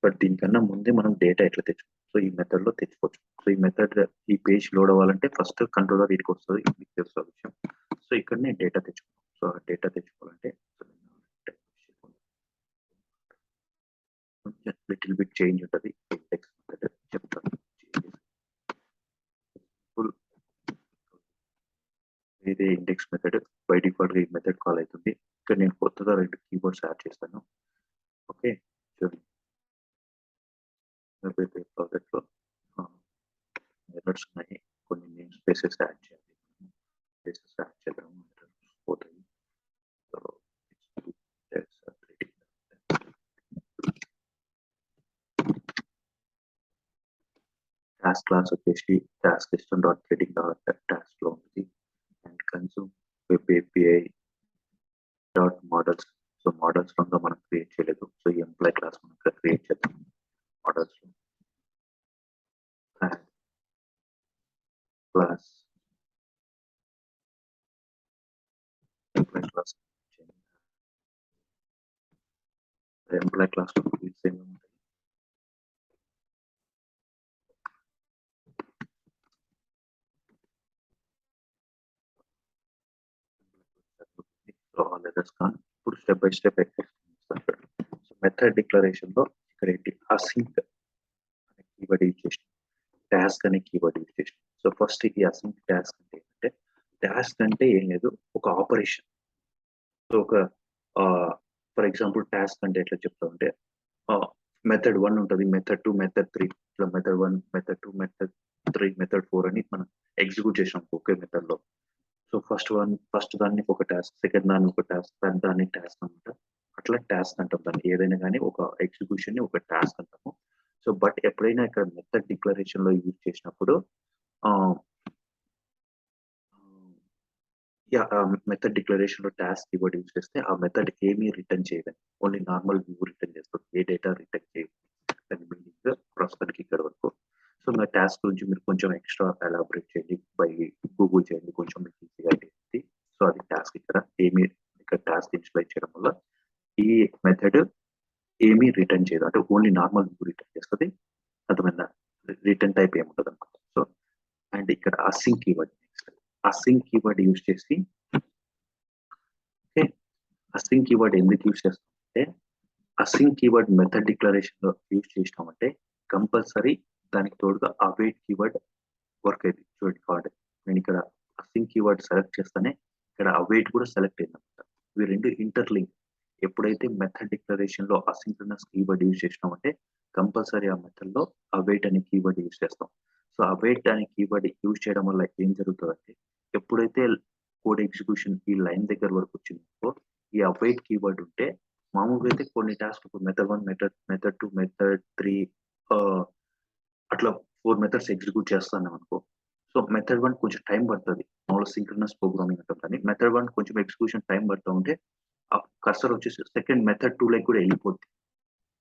బట్ దీనికన్నా ముందే మనం డేటా ఎట్లా తెచ్చుకోవచ్చు, సో ఈ మెథడ్ లో తెచ్చుకోవచ్చు. సో ఈ మెథడ్ ఈ పేజ్ లోడ్ అవ్వాలంటే ఫస్ట్ కంట్రోలర్ వీటికి వస్తుంది, మీకు తెలుసు ఆ విషయం. సో ఇక్కడనే డేటా తెచ్చుకోవాలి. సో ఆ డేటా తెచ్చుకోవాలంటే లిటిల్ బిట్ చేంజ్ ఉంటుంది. ఇండెక్స్ మెథడ్ చెప్తాను. ఇది ఇండెక్స్ మెథడ్. బై డిఫాల్ట్ ఈ మెథడ్ కాల్ అవుతుంది. ఇక్కడ నేను కొత్తగా 2 కీవర్డ్స్ యాడ్ చేస్తాను. ఓకే చూడండి, ప్రాజెక్ట్ లో ఎర్రర్స్ ఉన్నాయి. కొన్ని నేమ్ స్పేసెస్ యాడ్ చేయాలి. స్పేసెస్ యాడ్ చేద్దాం, ఎర్రర్స్ పోతాయి. సో టాస్క్ క్లాస్ వచ్చేసి task system dot threading task లో ఉంది. And consume web API dot models. So models లో మనం క్రియేట్ చేయలేదు. సో ఈ ఎంప్లాయ్ క్లాస్ మనం క్రియేట్ చేద్దాం. మోడల్స్ లో class employee class employee class లో ఫీల్డ్స్ ఏమి ఉంటాయి. సో ఆల్ లెటర్స్ కానీ ఇప్పుడు స్టెప్ బై స్టెప్ ఎక్స్ప్లెయిన్ చేస్తాను. చూపిస్తాను. సో మెథడ్ డిక్లరేషన్ లో ఇక్కడ ఏంటి అసింక్ అనే కీవర్డ్ యూజ్ చేసిన, టాస్క్ అనే కీవర్డ్ యూజ్ చేసిన. సో ఫస్ట్ ఈ అసింక్ టాస్క్ అంటే ఏంటంటే, టాస్క్ అంటే ఏం లేదు, ఒక ఆపరేషన్. సో ఒక ఫర్ ఎగ్జాంపుల్ టాస్క్ అంటే ఎట్లా చెప్తామంటే, మెథడ్ 1 ఉంటుంది, మెథడ్ 2, మెథడ్ 3, ఇట్లా మెథడ్ 1, మెథడ్ 2, మెథడ్ 3, మెథడ్ 4 అని మనం ఎగ్జిక్యూట్ చేసాం ఒకే మెథడ్ లో. సో ఫస్ట్ దాన్ని ఒక టాస్క్, సెకండ్ దాన్ని ఒక టాస్క్, థర్డ్ దాన్ని టాస్క్ అనమాట. అట్లా టాస్క్ అంటాం దాన్ని, ఏదైనా కానీ ఒక ఎగ్జిక్యూషన్ ని ఒక టాస్క్ అంటాము. సో బట్ ఎప్పుడైనా ఇక్కడ మెథడ్ డిక్లరేషన్ లో యూజ్ చేసినప్పుడు మెథడ్ డిక్లరేషన్ లో టాస్క్ కీవర్డ్ యూజ్ చేస్తే ఆ మెథడ్ ఏమీ రిటర్న్ చేయదు, ఓన్లీ నార్మల్ వ్యూ రిటర్న్ చేస్తుంది, ఏ డేటా రిటర్న్ చేయదు. దాని మీనింగ్ ప్రస్తుతానికి ఇక్కడ వరకు. సో నా టాస్క్ గురించి మీరు కొంచెం ఎక్స్ట్రా ఎలాబరేట్ చేయండి, బై గూగుల్ చేయండి, కొంచెం మీకు ఈజీగా అయింది. సో అది టాస్క్ ఇక్కడ టాస్క్ ఇన్స్టైల్ చేయడం వల్ల ఈ మెథడ్ ఏమీ రిటర్న్ చేయదు, అంటే ఓన్లీ నార్మల్ వ్యూ రిటర్న్ చేస్తుంది. అర్థమైందా? రిటర్న్ టైప్ ఏముంటుంది అనమాట. సో అండ్ ఇక్కడ async keyword, async keyword use చేసి, ఓకే, అసింక్ కీవర్డ్ ఎందుకు యూజ్ చేస్తామంటే, అసింక్ కీవర్డ్ మెథడ్ డిక్లరేషన్ లో యూజ్ చేసినామంటే కంపల్సరీ దానికి తోడుగా అవైట్ కీవర్డ్ వర్క్ అయింది. చూడండి కార్డ్, నేను ఇక్కడ అసింక్ కీవర్డ్ సెలెక్ట్ చేస్తానే ఇక్కడ అవైట్ కూడా సెలెక్ట్ అయింది అనమాట. ఇవి రెండు ఇంటర్లింక్. ఎప్పుడైతే మెథడ్ డిక్లరేషన్ లో అసింక్రనస్ కీవర్డ్ యూజ్ చేసినామంటే కంపల్సరీ ఆ మెథడ్ లో అవైట్ అనే కీవర్డ్ యూజ్ చేస్తాం. సో అవైట్ అనే కీవర్డ్ యూజ్ చేయడం వల్ల ఏం జరుగుతుందంటే, ఎప్పుడైతే కోడ్ ఎగ్జిక్యూషన్ ఈ లైన్ దగ్గర వరకు వచ్చిందో ఈ అవైట్ కీవర్డ్ ఉంటే, మామూలుగా అయితే కొన్ని టాస్క్ మెథడ్ 1, మెథడ్ 2, మెథడ్ 3 అట్లా 4 మెథడ్స్ ఎగ్జిక్యూట్ చేస్తాను అనుకో. సో మెథడ్ 1 కొంచెం టైం పడుతుంది, మామూలు సింక్రనస్ ప్రోగ్రామింగ్ అంటాం, కానీ మెథడ్ 1 కొంచెం ఎగ్జిక్యూషన్ టైం పడుతూ ఉంటే ఆ కర్సర్ వచ్చేసి సెకండ్ మెథడ్ 2 లైక్ కూడా వెళ్ళిపోద్ది,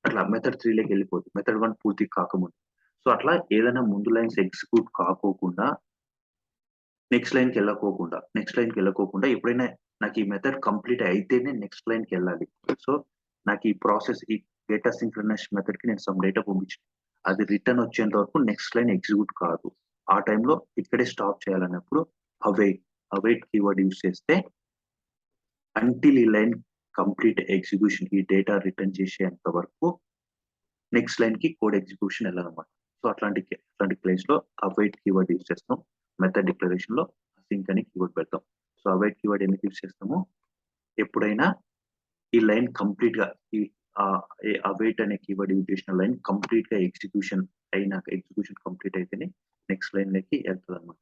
అట్లా మెథడ్ 3 లైక్ వెళ్ళిపోద్ది, మెథడ్ 1 పూర్తి కాకముందు. సో అట్లా ఏదైనా ముందు లైన్స్ ఎగ్జిక్యూట్ కాకోకుండా, నెక్స్ట్ లైన్కి వెళ్ళకోకుండా ఎప్పుడైనా నాకు ఈ మెథడ్ కంప్లీట్ అయితేనే నెక్స్ట్ లైన్కి వెళ్ళాలి. సో నాకు ఈ ప్రాసెస్, ఈ డేటా సింక్రనైజ్ మెథడ్ కి నేను సమ్ డేటా పంపించాను, అది రిటర్న్ వచ్చేంత వరకు నెక్స్ట్ లైన్ ఎగ్జిక్యూట్ కాదు. ఆ టైంలో ఇక్కడే స్టాప్ చేయాలన్నప్పుడు అవైట్ కీవర్డ్ యూజ్ చేస్తే అంటిల్ ఈ లైన్ కంప్లీట్ ఎగ్జిక్యూషన్, ఈ డేటా రిటర్న్ చేసేంత వరకు నెక్స్ట్ లైన్ కి కోడ్ ఎగ్జిక్యూషన్ వెళ్ళాలన్నమాట. సో అట్లాంటి ప్లేస్ లో అవైట్ కీవర్డ్ యూజ్ చేస్తాం. మెథడ్ డిక్లరేషన్ లో అసింక్ అని కీవర్డ్ పెడతాం. సో అవైట్ కీవర్డ్ ఎందుకు యూజ్ చేస్తాము, ఎప్పుడైనా ఈ లైన్ కంప్లీట్ గా అవైట్ అనే కీవర్డ్ యూజ్ చేసిన లైన్ కంప్లీట్ గా ఎగ్జిక్యూషన్ కంప్లీట్ అయితేనే నెక్స్ట్ లైన్ లోకి వెళ్తుంది అనమాట.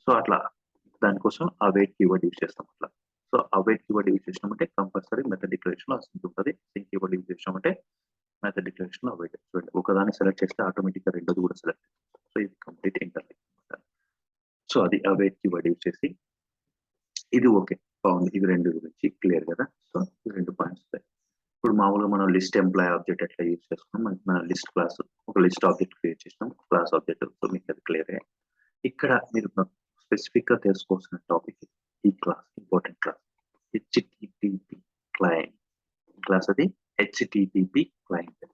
సో అట్లా దానికోసం అవైట్ కీవర్డ్ యూజ్ చేస్తాం అట్లా. సో అవైట్ కీవర్డ్ యూజ్ చేసినామంటే కంపల్సరీ మెథడ్ డిక్లరేషన్ లో అసింక్ ఉంటుంది, సింక్ కీవర్డ్ యూజ్ చేసినామంటే మెథడ్ డిక్లరేషన్ లో అవైట్. చూడండి, ఒకదాన్ని సెలెక్ట్ చేస్తే ఆటోమేటిక్ గా రెండోది కూడా సెలెక్ట్. సో ఇది కంప్లీట్ ఇంటర్లింక్. సో అది అవైట్ కీవర్డ్ యూజ్ చేసి, ఇది ఓకే, బాగుంది, ఇవి రెండు గురించి క్లియర్ కదా. సో ఈ రెండు పాయింట్స్. ఇప్పుడు మామూలుగా మనం లిస్ట్ ఎంప్లాయ్ ఆబ్జెక్ట్ ఎట్లా యూజ్ చేసుకున్నాం, మన లిస్ట్ క్లాస్ ఒక లిస్ట్ ఆబ్జెక్ట్ క్రియేట్ చేసినాం, క్లాస్ ఆబ్జెక్ట్. సో మీకు అది క్లియర్. ఇక్కడ మీరు స్పెసిఫిక్ గా తెలుసుకోవాల్సిన టాపిక్ ఈ class, important class HTTP client class, అది HTTP క్లయింట్.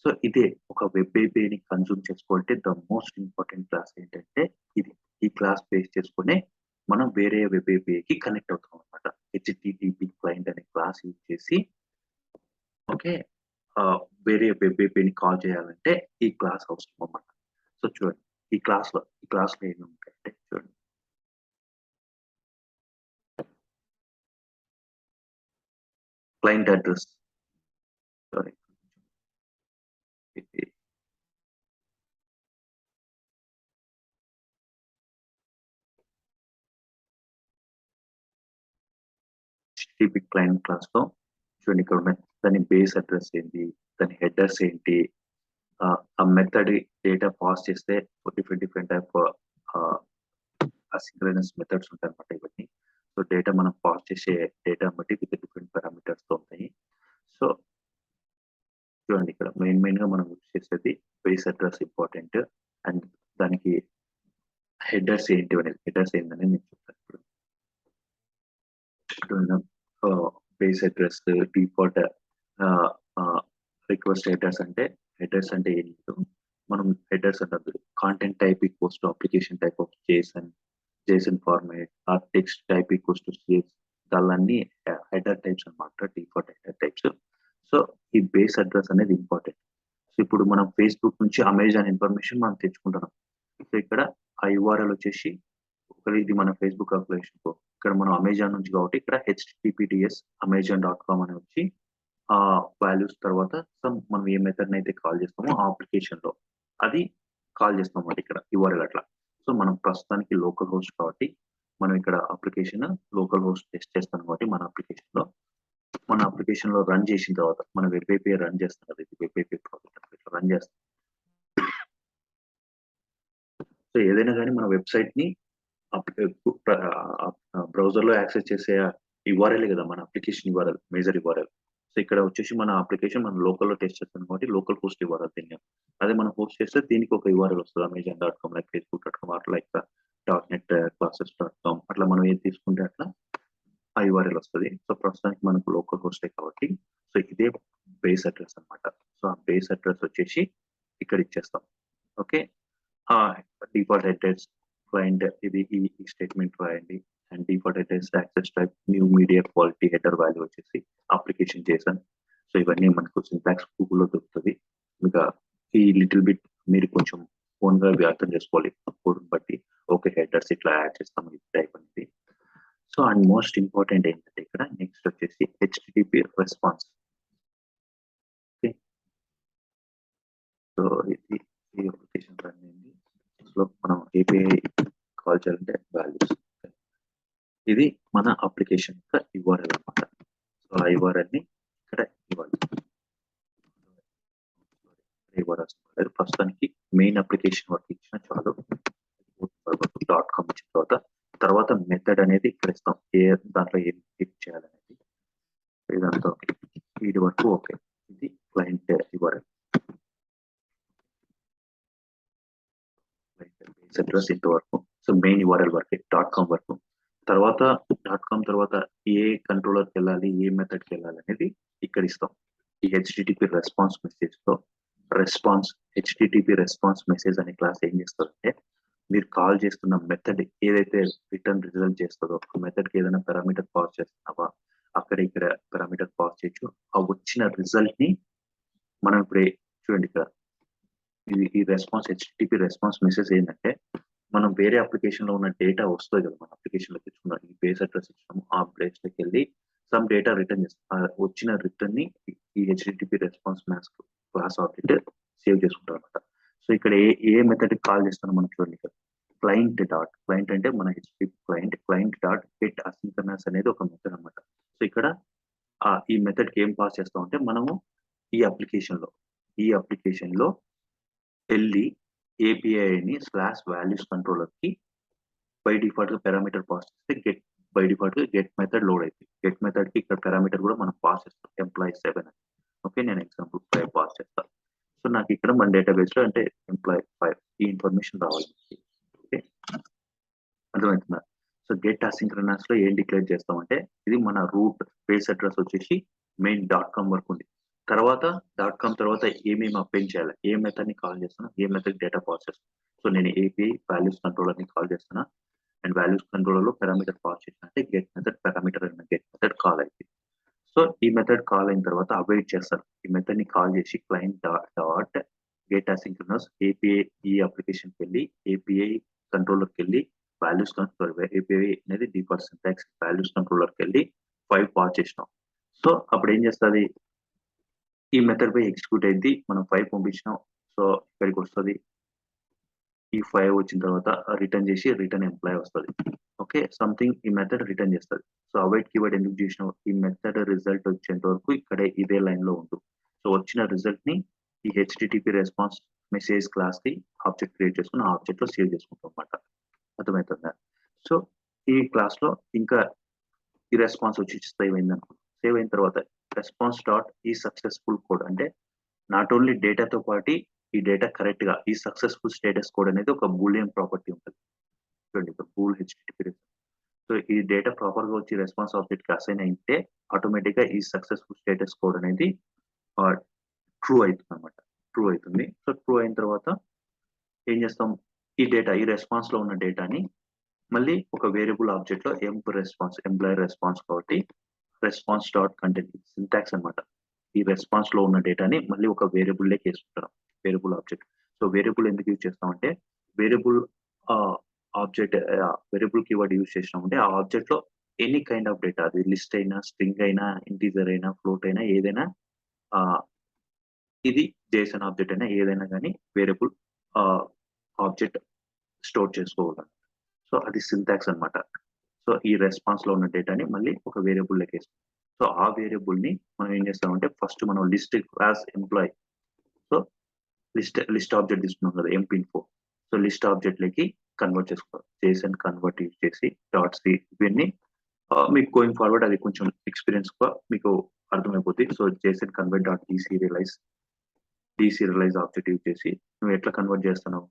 సో ఇదే ఒక వెబ్ ఏపీని కన్జ్యూమ్ చేసుకోవాలంటే ద మోస్ట్ ఇంపార్టెంట్ క్లాస్ ఏంటంటే ఇది. ఈ క్లాస్ బేస్ చేసుకునే మనం వేరే వెబ్ ఏపీకి కనెక్ట్ అవుతాం అనమాట. HTTP క్లయింట్ అనే క్లాస్ యూజ్ చేసి, ఓకే, వేరే వెబ్ ఏపీని కాల్ చేయాలంటే ఈ క్లాస్ అవసరం అన్నమాట. సో చూడండి, ఈ క్లాస్ లో ఏమి ఉంటాయంటే, చూడండి, client address, sorry, HTTP client class లో చూడండి, ఇక్కడ ఉన్న దాని బేస్ అడ్రస్ ఏంటి, దాని హెడర్స్ ఏంటి, ఆ మెథడ్ డేటా పాస్ చేస్తే డిఫరెంట్ టైప్ అసింక్రనస్ మెథడ్స్ ఉంటాయి అనమాట ఇవన్నీ. సో డేటా మనం పాస్ చేసే డేటా బట్టి విత్ డిఫరెంట్ పారామీటర్స్ తో ఉంటాయి. సో చూడండి, ఇక్కడ మెయిన్ గా మనం యూజ్ చేసేది బేస్ అడ్రస్ ఇంపార్టెంట్, అండ్ దానికి హెడర్స్ ఏంటి అనేది, హెడర్స్ ఏంటనేది నేను చెప్తాను ఇప్పుడు. Base address, default request headers అంటే, హెడర్స్ అంటే ఏం లేదు, మనం హెడర్స్ అంటే content type equals to application type of JSON format, ఆ text type equals to CSV, దాన్ని హెడర్ టైప్స్ అనమాట, డిఫాల్ట్ హెడర్ టైప్స్. సో ఈ బేస్ అడ్రస్ అనేది ఇంపార్టెంట్. సో ఇప్పుడు మనం ఫేస్బుక్ నుంచి అమెజాన్ ఇన్ఫర్మేషన్ మనం తెచ్చుకుంటున్నాం. సో ఇక్కడ ఆ యూఆర్ఎల్ వచ్చేసి ఇది మన ఫేస్బుక్ అప్లికేషన్. ఇక్కడ మనం అమెజాన్ నుంచి కాబట్టి ఇక్కడ https amazon.com అని వచ్చి ఆ వాల్యూస్ తర్వాత మనం ఏ మెథడ్ అయితే కాల్ చేస్తామో ఆ అప్లికేషన్ లో అది కాల్ చేస్తాం అన్నమాట ఇక్కడ యూఆర్ఎల్ అట్లా. సో మనం ప్రస్తుతానికి లోకల్ హోస్ట్ కాబట్టి మనం ఇక్కడ అప్లికేషన్ లోకల్ హోస్ట్ టెస్ట్ చేస్తాం కాబట్టి మన అప్లికేషన్ లో రన్ చేసిన తర్వాత మన వెబ్ ఏపీఐ రన్ చేస్తాం కదా, ఇది వెబ్ ఏపీఐ ప్రాజెక్ట్ ఇట్లా రన్ చేస్తాం. సో ఏదైనా కానీ మన వెబ్సైట్ ని బ్రౌజర్ లో యాక్సెస్ చేసే యూఆర్ఎల్ కదా మన application URL, major URL. So ఇక్కడ వచ్చేసి మన అప్లికేషన్ మనం లోకల్లో టెస్ట్ చేస్తాం కాబట్టి లోకల్ హోస్ట్ యూఆర్ఎల్ తిన్నాం. అదే మనం హోస్ట్ చేస్తే దీనికి ఒక యూఆర్ఎల్ వస్తుంది, amazon.com లైక్ facebook.com అట్లా లైక్ .net classes.com అట్లా మనం ఏది తీసుకుంటే అట్లా ఆ యూఆర్ఎల్ వస్తుంది. సో ప్రస్తుతానికి మనకు లోకల్ హోస్టే కాబట్టి సో ఇదే బేస్ అడ్రస్ అన్నమాట. సో ఆ బేస్ అడ్రస్ వచ్చేసి ఇక్కడ ఇచ్చేస్తాం. ఓకే, డిఫాల్ట్ అడ్రస్ క్లయింట్ ఇది ఈ స్టేట్మెంట్ రాయండి. And default address access type new media quality header value వచ్చేసి అప్లికేషన్ చేశాను. సో ఇవన్నీ మనకు సింటాక్స్ గూగుల్లో దొరుకుతుంది. ఇంకా ఈ లిటిల్ బిట్ మీరు కొంచెం ఓన్గా అర్థం చేసుకోవాలి కోడ్ బట్టి. ఓకే, హెడర్స్ ఇట్లా యాడ్ చేస్తాం ఇది టైప్ అనేది. సో అండ్ మోస్ట్ ఇంపార్టెంట్ ఏంటంటే ఇక్కడ నెక్స్ట్ వచ్చేసి HTTP రెస్పాన్స్. ఓకే, సో ఇది ఈ అప్లికేషన్ రన్ అయింది. సో మనం ఏపీఐ కాల్ చేయాలంటే వాల్యూస్, ఇది మన అప్లికేషన్ యొక్క యూఆర్ఎల్ అనమాట. సో ఆ యూఆర్ఎల్ ని ఇక్కడ ఇవ్వాలి. ప్రస్తుతానికి మెయిన్ అప్లికేషన్ వరకు ఇచ్చిన చాలు. .com ఇచ్చిన తర్వాత మెథడ్ అనేది ఇక్కడ ఇస్తాం, ఏ దాంట్లో ఏం క్లిక్ చేయాలనేది. ఇదంతా వీటి వరకు ఓకే. ఇది క్లయింట్ యూఆర్ఎల్ అడ్రస్ ఇంతవరకు. సో మెయిన్ యూఆర్ఎల్ వరకే .com వరకు. తర్వాత .com తర్వాత ఏ కంట్రోలర్కి వెళ్ళాలి, ఏ మెథడ్కి వెళ్ళాలి అనేది ఇక్కడ ఇస్తాం. ఈ HTTP రెస్పాన్స్ మెసేజ్ లో HTTP రెస్పాన్స్ మెసేజ్ అనే క్లాస్ ఏం చేస్తుందంటే మీరు కాల్ చేస్తున్న మెథడ్ ఏదైతే రిటర్న్ రిజల్ట్ చేస్తుందో ఆ మెథడ్కి ఏదైనా పారామీటర్ పాస్ చేస్తున్నావా అక్కడ ఇక్కడ పారామీటర్ పాస్ చేయొచ్చు. ఆ వచ్చిన రిజల్ట్ ని మనం ఇప్పుడు చూడండి ఇక్కడ ఈ రెస్పాన్స్ HTTP రెస్పాన్స్ మెసేజ్ ఏంటంటే మనం వేరే అప్లికేషన్ లో ఉన్న డేటా వస్తుంది కదా, మన అప్లికేషన్ లో తెచ్చుకున్నాం ఈ బేస్ అడ్రస్ ఇచ్చాము, ఆ బేస్ లోకి వెళ్ళి సమ్ డేటా రిటర్న్ చేస్తాం. వచ్చిన రిటర్న్ ని ఈ HTTP response class object save చేసుకుంటాం అనమాట. సో ఇక్కడ ఏ మెథడ్ కాల్ చేస్తానో మనం చూడండి ఇక్కడ క్లయింట్ అంటే మన HTTP client dot get asynchronous అనేది ఒక మెథడ్ అనమాట. సో ఇక్కడ ఈ మెథడ్ కి ఏం పాస్ చేస్తాం అంటే మనము ఈ అప్లికేషన్ లో వెళ్ళి ఏపీఐని /values కంట్రోలర్ కి బై డిఫాల్ట్ గా పారామీటర్ పాస్ చేస్తే బై డిఫాల్ట్ గా గెట్ మెథడ్ లోడ్ అవుతుంది. గెట్ మెథడ్ కి ఇక్కడ పారామీటర్ కూడా మనం పాస్ చేస్తాం, ఎంప్లాయీ 7 అని. ఓకే, నేను ఎగ్జాంపుల్ 5 పాస్ చేస్తాను. సో నాకు ఇక్కడ మన డేటాబేస్ లో అంటే ఎంప్లాయీ 5 ఈ ఇన్ఫర్మేషన్ రావాలి. ఓకే, అర్థమవుతుందా? సో గెట్ అసింక్రనస్ లో ఏం డిక్లేర్ చేస్తామంటే ఇది మన రూట్ బేస్ అడ్రస్ వచ్చేసి మెయిన్ .com వరకు ఉంది. తర్వాత .com తర్వాత ఏమేమి అప్లైన్ చేయాలి, ఏ మెథడ్ ని కాల్ చేస్తున్నా, ఏ మెథడ్ డేటా పాస్ చేస్తాను. సో నేను ఏపీఐ వాల్యూస్ కంట్రోలర్ ని కాల్ చేస్తున్నా అండ్ వాల్యూస్ కంట్రోలర్ లో పారామీటర్ పాస్ చేసిన అంటే గెట్ మెథడ్ పారామీటర్ అన్న గెట్ మెథడ్ కాల్ అయింది. సో ఈ మెథడ్ కాల్ అయిన తర్వాత అవైట్ చేస్తారు. ఈ మెథడ్ ని కాల్ చేసి client dot get asynchronous API ఈ అప్లికేషన్కి వెళ్ళి ఏపీఐ కంట్రోలర్కి వెళ్ళి వాల్యూస్ కంట్రోలర్ ఏపీఐ అనేది డిఫాల్ట్ సింటాక్స్ వాల్యూస్ కంట్రోలర్కి వెళ్ళి 5 పాస్ చేసినాం. సో అప్పుడు ఏం చేస్తుంది, ఈ మెథడ్ పై ఎగ్జిక్యూట్ అయింది. మనం 5 పంపించినాం. సో ఇక్కడికి వస్తుంది. ఈ 5 వచ్చిన తర్వాత రిటర్న్ చేసి రిటర్న్ ఎంప్లాయ్ వస్తుంది. ఓకే, సంథింగ్ ఈ మెథడ్ రిటర్న్ చేస్తుంది. సో అవైట్ కీవర్డ్ ఎందుకు చేసినావు, ఈ మెథడ్ రిజల్ట్ వచ్చేంత వరకు ఇక్కడే ఇదే లైన్ లో ఉంటుంది. సో వచ్చిన రిజల్ట్ ని ఈ HTTP రెస్పాన్స్ మెసేజ్ క్లాస్ కి ఆబ్జెక్ట్ క్రియేట్ చేసుకుని ఆ ఆబ్జెక్ట్ లో సేవ్ చేసుకుంటాం అన్నమాట. అర్థమవుతుందా? సో ఈ క్లాస్ లో ఇంకా ఈ రెస్పాన్స్ వచ్చి సేవ్ అయింది అనుకో. సేవ్ అయిన తర్వాత రెస్పాన్స్ డాట్ ఈ సక్సెస్ఫుల్ కోడ్ అంటే నాట్ ఓన్లీ డేటాతో పాటు ఈ డేటా కరెక్ట్ గా ఈ సక్సెస్ఫుల్ స్టేటస్ కోడ్ అనేది ఒక బూలియన్ ప్రాపర్టీ ఉంటుంది. చూడండి ఇక్కడ బూల్ HTTP. సో ఈ డేటా ప్రాపర్ గా వచ్చి రెస్పాన్స్ ఆబ్జెక్ట్ కి అసైన్ అయితే ఆటోమేటిక్ గా ఈ సక్సెస్ఫుల్ స్టేటస్ కోడ్ అనేది ట్రూ అవుతుంది అనమాట. ట్రూ అవుతుంది. సో ట్రూ అయిన తర్వాత ఏం చేస్తాం, ఈ డేటా ఈ రెస్పాన్స్ లో ఉన్న డేటాని మళ్ళీ ఒక వేరియబుల్ ఆబ్జెక్ట్ లో ఎంప్లాయీ రెస్పాన్స్ కాబట్టి రెస్పాన్స్ డాట్ కంటెంట్ సింటాక్స్ అనమాట. ఈ రెస్పాన్స్ లో ఉన్న డేటాని మళ్ళీ ఒక వేరియబుల్ లోకి వేసుకుంటాం, వేరియబుల్ ఆబ్జెక్ట్. సో వేరియబుల్ ఎందుకు యూజ్ చేస్తామంటే variable object variable keyword use చేసినామంటే ఆ ఆబ్జెక్ట్ లో ఎనీ కైండ్ ఆఫ్ డేటా, అది లిస్ట్ అయినా స్ట్రింగ్ అయినా ఇంటీజర్ అయినా ఫ్లోట్ అయినా ఏదైనా ఇది జేసన్ ఆబ్జెక్ట్ అయినా ఏదైనా కానీ వేరియబుల్ ఆబ్జెక్ట్ స్టోర్ చేసుకోవాలి. సో అది సింటాక్స్ అన్నమాట. సో ఈ రెస్పాన్స్ లో ఉన్న డేటాని మళ్ళీ ఒక వేరియబుల్ లెక్క వేస్తాం. సో ఆ వేరియబుల్ ని మనం ఏం చేస్తామంటే ఫస్ట్ మనం list class employee, so list object తీసుకున్నాం కదా ఎంపిన్ఫో, సో లిస్ట్ ఆబ్జెక్ట్ లకి కన్వర్ట్ చేసుకోవాలి. జేసన్ కన్వర్ట్ యూజ్ చేసి డాట్ సి ఇవన్నీ మీకు గోయింగ్ ఫార్వర్డ్ అది కొంచెం ఎక్స్పీరియన్స్ గా మీకు అర్థమైపోతుంది. So JSON convert dot deserialize object use చేసి నువ్వు ఎట్లా కన్వర్ట్ చేస్తున్నావు,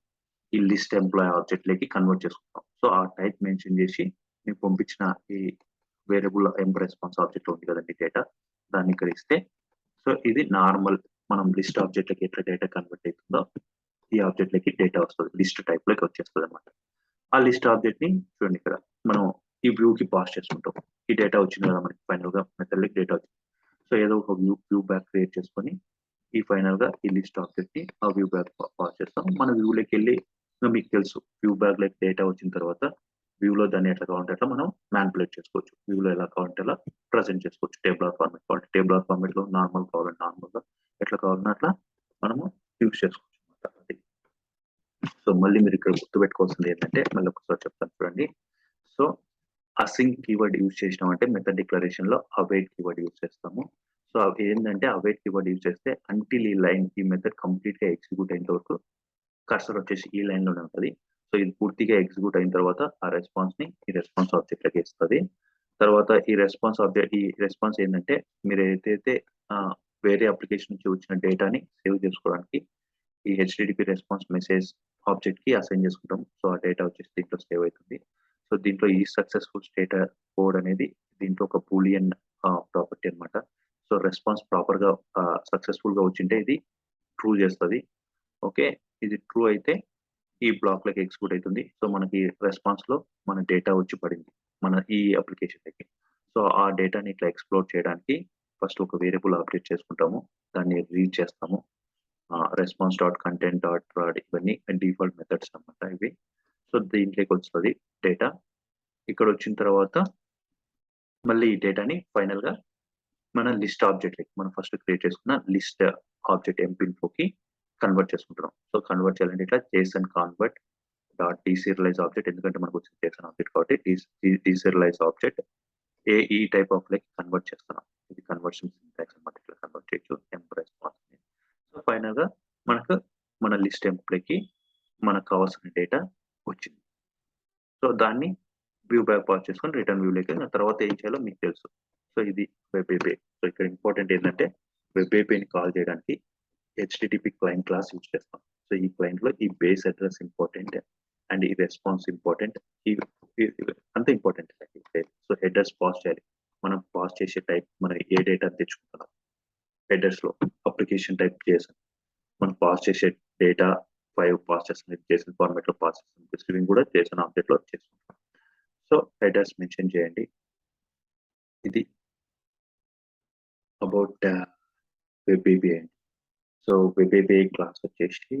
ఈ లిస్ట్ ఎంప్లాయ్ ఆబ్జెక్ట్ లకి కన్వర్ట్ చేసుకుంటాం. సో ఆ టైప్ మెన్షన్ చేసి మీకు పంపించిన ఈ వేరియబుల్ రెస్పాన్స్ ఆబ్జెక్ట్ ఉంది కదండి డేటా, దాన్ని ఇక్కడ ఇస్తే సో ఇది నార్మల్ మనం లిస్ట్ ఆబ్జెక్ట్ లకి ఎట్లా డేటా కన్వర్ట్ అవుతుందో ఈ ఆబ్జెక్ట్ లకి డేటా వస్తుంది, లిస్ట్ టైప్ లోకి వచ్చేస్తుంది అనమాట. ఆ లిస్ట్ ఆబ్జెక్ట్ ని చూడండి ఇక్కడ మనం ఈ వ్యూ కి పాస్ చేసుకుంటాం. ఈ డేటా వచ్చింది కదా మనకి ఫైనల్ గా మెథడ్ లకి డేటా వచ్చింది. సో ఏదో ఒక వ్యూ బ్యాక్ క్రియేట్ చేసుకొని ఈ ఫైనల్ గా ఈ లిస్ట్ ఆబ్జెక్ట్ ని ఆ వ్యూ బ్యాక్ పాస్ చేస్తాం. మన వ్యూ లోకి వెళ్ళి మీకు తెలుసు వ్యూ బ్యాక్ లైక్ డేటా వచ్చిన తర్వాత వ్యూ లో దాన్ని ఎట్లా కావాలంటే అట్లా మనం మ్యానిపులేట్ చేసుకోవచ్చు. వ్యూ లో ఎలా కావాలంటే అలా ప్రజెంట్ చేసుకోవచ్చు. టేబుల్ ఆర్ ఫార్మాట్ కావాలంటే టేబుల్ ఆర్ ఫార్మాట్ లో, నార్మల్ కావాలంటే నార్మల్ గా, ఎట్లా కావాలన్నా అట్లా మనము యూజ్ చేసుకోవచ్చు అన్నమాట. అది సో మళ్ళీ మీరు ఇక్కడ గుర్తుపెట్టుకోవాల్సింది ఏంటంటే మళ్ళీ ఒకసారి చెప్తాను చూడండి. సో అసింగ్ కీవర్డ్ యూజ్ చేసినామంటే మెథడ్ డిక్లరేషన్ లో అవైట్ కీవర్డ్ యూజ్ చేస్తాము. సో అవి ఏంటంటే అవైట్ కీవర్డ్ యూజ్ చేస్తే అంటిల్ ఈ లైన్ ఈ మెథడ్ కంప్లీట్ గా ఎగ్జిక్యూట్ అయిన వరకు కర్సర్ వచ్చేసి ఈ లైన్ లోనే ఉంటుంది. సో ఇది పూర్తిగా ఎగ్జిక్యూట్ అయిన తర్వాత ఆ రెస్పాన్స్ ని ఈ రెస్పాన్స్ ఆబ్జెక్ట్ లకి ఇస్తుంది. తర్వాత ఈ రెస్పాన్స్ ఏంటంటే మీరు ఏదైతే వేరే అప్లికేషన్ నుంచి వచ్చిన డేటాని సేవ్ చేసుకోవడానికి ఈ హెచ్టిటిపి రెస్పాన్స్ మెసేజ్ ఆబ్జెక్ట్ కి అసైన్ చేసుకుంటాం. సో ఆ డేటా వచ్చేసి దీంట్లో సేవ్ అవుతుంది. సో దీంట్లో ఈ సక్సెస్ఫుల్ స్టేట్ కోడ్ అనేది దీంట్లో ఒక బూలియన్ ప్రాపర్టీ అన్నమాట. సో రెస్పాన్స్ ప్రాపర్ గా సక్సెస్ఫుల్ గా వచ్చింటే ఇది ట్రూ చేస్తుంది. ఓకే, ఇది ట్రూ అయితే ఈ బ్లాక్ లకి ఎగ్జిక్యూట్ అవుతుంది. సో మనకి రెస్పాన్స్ లో మన డేటా వచ్చి పడింది మన ఈ అప్లికేషన్ లకి. సో ఆ డేటాని ఇట్లా ఎక్స్ప్లోర్ చేయడానికి ఫస్ట్ ఒక వేరియబుల్ అప్డేట్ చేసుకుంటాము, దాన్ని రీడ్ చేస్తాము. Response dot content dot proud ఇవన్నీ డిఫాల్ట్ మెథడ్స్ అన్నమాట ఇవి. సో దీంట్లోకి వస్తుంది డేటా. ఇక్కడ వచ్చిన తర్వాత మళ్ళీ ఈ డేటాని ఫైనల్ గా మన లిస్ట్ ఆబ్జెక్ట్ లకి మనం ఫస్ట్ క్రియేట్ చేసుకున్న లిస్ట్ ఆబ్జెక్ట్ ఎంపిన్ఫోకి కన్వర్ట్ చేసుకుంటున్నాం. సో కన్వర్ట్ చేయాలంటే ఇట్లా Jason convert dot deserialize object, ఎందుకంటే మనకు వచ్చింది జేసన్ ఆబ్జెక్ట్ కాబట్టి డీసీరియలైజ్ ఆబ్జెక్ట్ ఈ టైప్ ఆఫ్ లైక్ కన్వర్ట్ చేస్తున్నాం. ఇది కన్వర్షన్ సింటాక్స్ అన్నమాట. ఇట్లా కన్వర్ట్ చేయొచ్చు రెస్పాన్స్. సో ఫైనల్ గా మనకు మన లిస్ట్ ఎంప్లకి మనకు కావాల్సిన డేటా వచ్చింది. సో దాన్ని వ్యూ బ్యాక్ పాస్ చేసుకొని రిటర్న్ వ్యూ లెక్క తర్వాత ఏం చేయాలో మీకు తెలుసు. సో ఇది వెబ్ ఏపీఐ. సో ఇక్కడ ఇంపార్టెంట్ ఏంటంటే వెబ్ ఏపీఐని కాల్ చేయడానికి హెచ్టిటిపి క్లయింట్ క్లాస్ యూజ్ చేస్తాం. సో ఈ క్లయింట్ లో ఈ బేస్ అడ్రస్ ఇంపార్టెంట్ అండ్ ఈ రెస్పాన్స్ ఇంపార్టెంట్, అంత ఇంపార్టెంట్. సో హెడర్స్ పాస్ చేయాలి. మనం పాస్ చేసే టైప్ మనం ఏ డేటా తెచ్చుకుంటున్నాం హెడర్స్ లో అప్లికేషన్ టైప్ చేసాం, మనం పాస్ చేసే డేటా 5 పాస్ చేస్తాం, జేసన్ ఫార్మాట్ లో పాస్ చేస్తాం, స్ట్రింగ్ కూడా జేసన్ ఆబ్జెక్ట్ లో చేసుకుంటాం. సో హెడర్స్ మెన్షన్ చేయండి. ఇది about web API. So web API class వచ్చేసి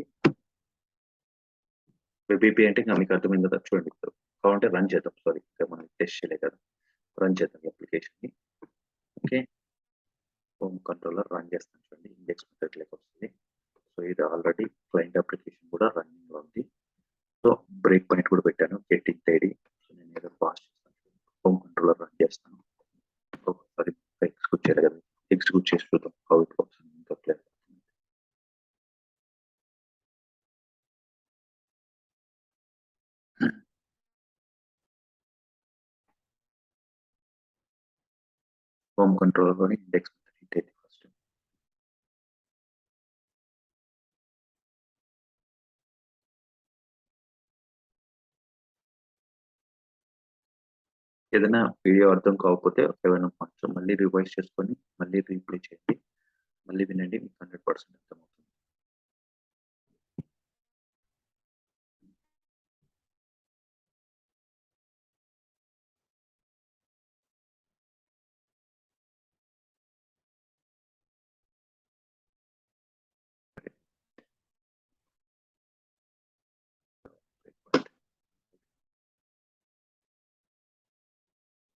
వెబ్ ఏపీఐ అంటే ఇంకా మీకు అర్థమైంది కదా. చూడండి ఇప్పుడు కావాలంటే రన్ చేద్దాం. సారీ ఇంకా మనం టెస్ట్ చేయలేదు కదా, రన్ చేద్దాం అప్లికేషన్ ని. ఓకే, హోమ్ కంట్రోలర్ రన్ చేస్తాను చూడండి, ఇండెక్స్ మెథడ్ లెక్క వస్తుంది. సో ఇది ఆల్రెడీ క్లయింట్ అప్లికేషన్ కూడా రన్నింగ్ లో ఉంది. సో బ్రేక్ పాయింట్ కూడా పెట్టాను గెట్టింగ్ ఐడి. సో నేను ఏదో పాస్ చేస్తాను, హోమ్ కంట్రోలర్ రన్ చేస్తాను. ఒకసారి ఎగ్జిక్యూట్ చేయాలి కదా, ఎగ్జిక్యూట్ చేసి చూద్దాం హౌ ఇట్ వర్క్స్. ఇంకా క్లియర్. హోమ్ కంట్రోలర్ లోని ఇండెక్స్ మెథడ్ ఫస్ట్. ఏదైనా వీడియో అర్థం కాకపోతే ఏమైనా కొంచెం మళ్ళీ రివైజ్ చేసుకొని మళ్ళీ రీప్లే చేయండి, మళ్ళీ వినండి, మీకు 100% అర్థమవుతుంది.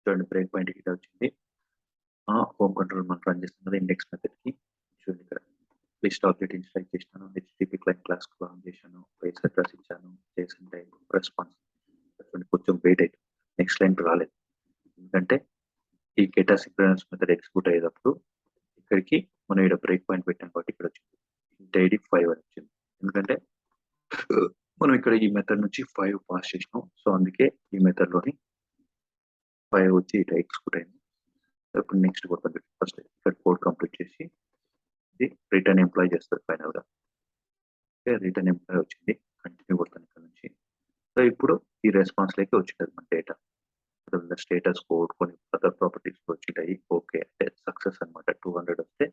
చూడండి బ్రేక్ పాయింట్ ఇక్కడ వచ్చింది. హోమ్ కంట్రోల్ మనం రన్ చేస్తున్నది ఇండెక్స్ మెథడ్కి. చూడండి ఇక్కడ లిస్ట్ ఆబ్జెక్ట్ ఇన్స్ట్రక్ట్ చేసినాను, హెచ్టిటిపి క్లయింట్ క్లాస్ కాల్ చేశాను, పేజ్ అడ్రస్ ఇచ్చాను, చేసిన టైప్ రెస్పాన్స్. చూడండి కొంచెం వెయిట్ అవుతుంది, నెక్స్ట్ లైన్ రాలేదు. ఎందుకంటే ఈ గెట్ అసిక్రోనస్ మెథడ్ ఎగ్జిక్యూట్ అయ్యేటప్పుడు ఇక్కడికి మనం ఇక్కడ బ్రేక్ పాయింట్ పెట్టాం కాబట్టి ఇక్కడ వచ్చింది int id 5 అని వచ్చింది. ఎందుకంటే మనం ఇక్కడ ఈ మెథడ్ నుంచి 5 పాస్ చేసినాం. సో అందుకే ఈ మెథడ్ లోని 5 వచ్చి ఇట్లా ఎగ్జిక్యూట్ అయింది. ఇప్పుడు నెక్స్ట్ కొడుతుంది. ఫస్ట్ ఇక్కడ కోడ్ కంప్లీట్ చేసి ఇది రిటర్న్ ఎంప్లాయ్ చేస్తుంది ఫైనల్ గా. రిటర్న్ ఎంప్లాయ్ వచ్చింది, కంటిన్యూ కొడుతుంది ఇక్కడ నుంచి. సో ఇప్పుడు ఈ రెస్పాన్స్ లోకి వచ్చింది మన డేటా. స్టేటస్ కోడ్ కొన్ని అదర్ ప్రాపర్టీస్ వచ్చినాయి. ఓకే అంటే సక్సెస్ అనమాట. 200 వస్తే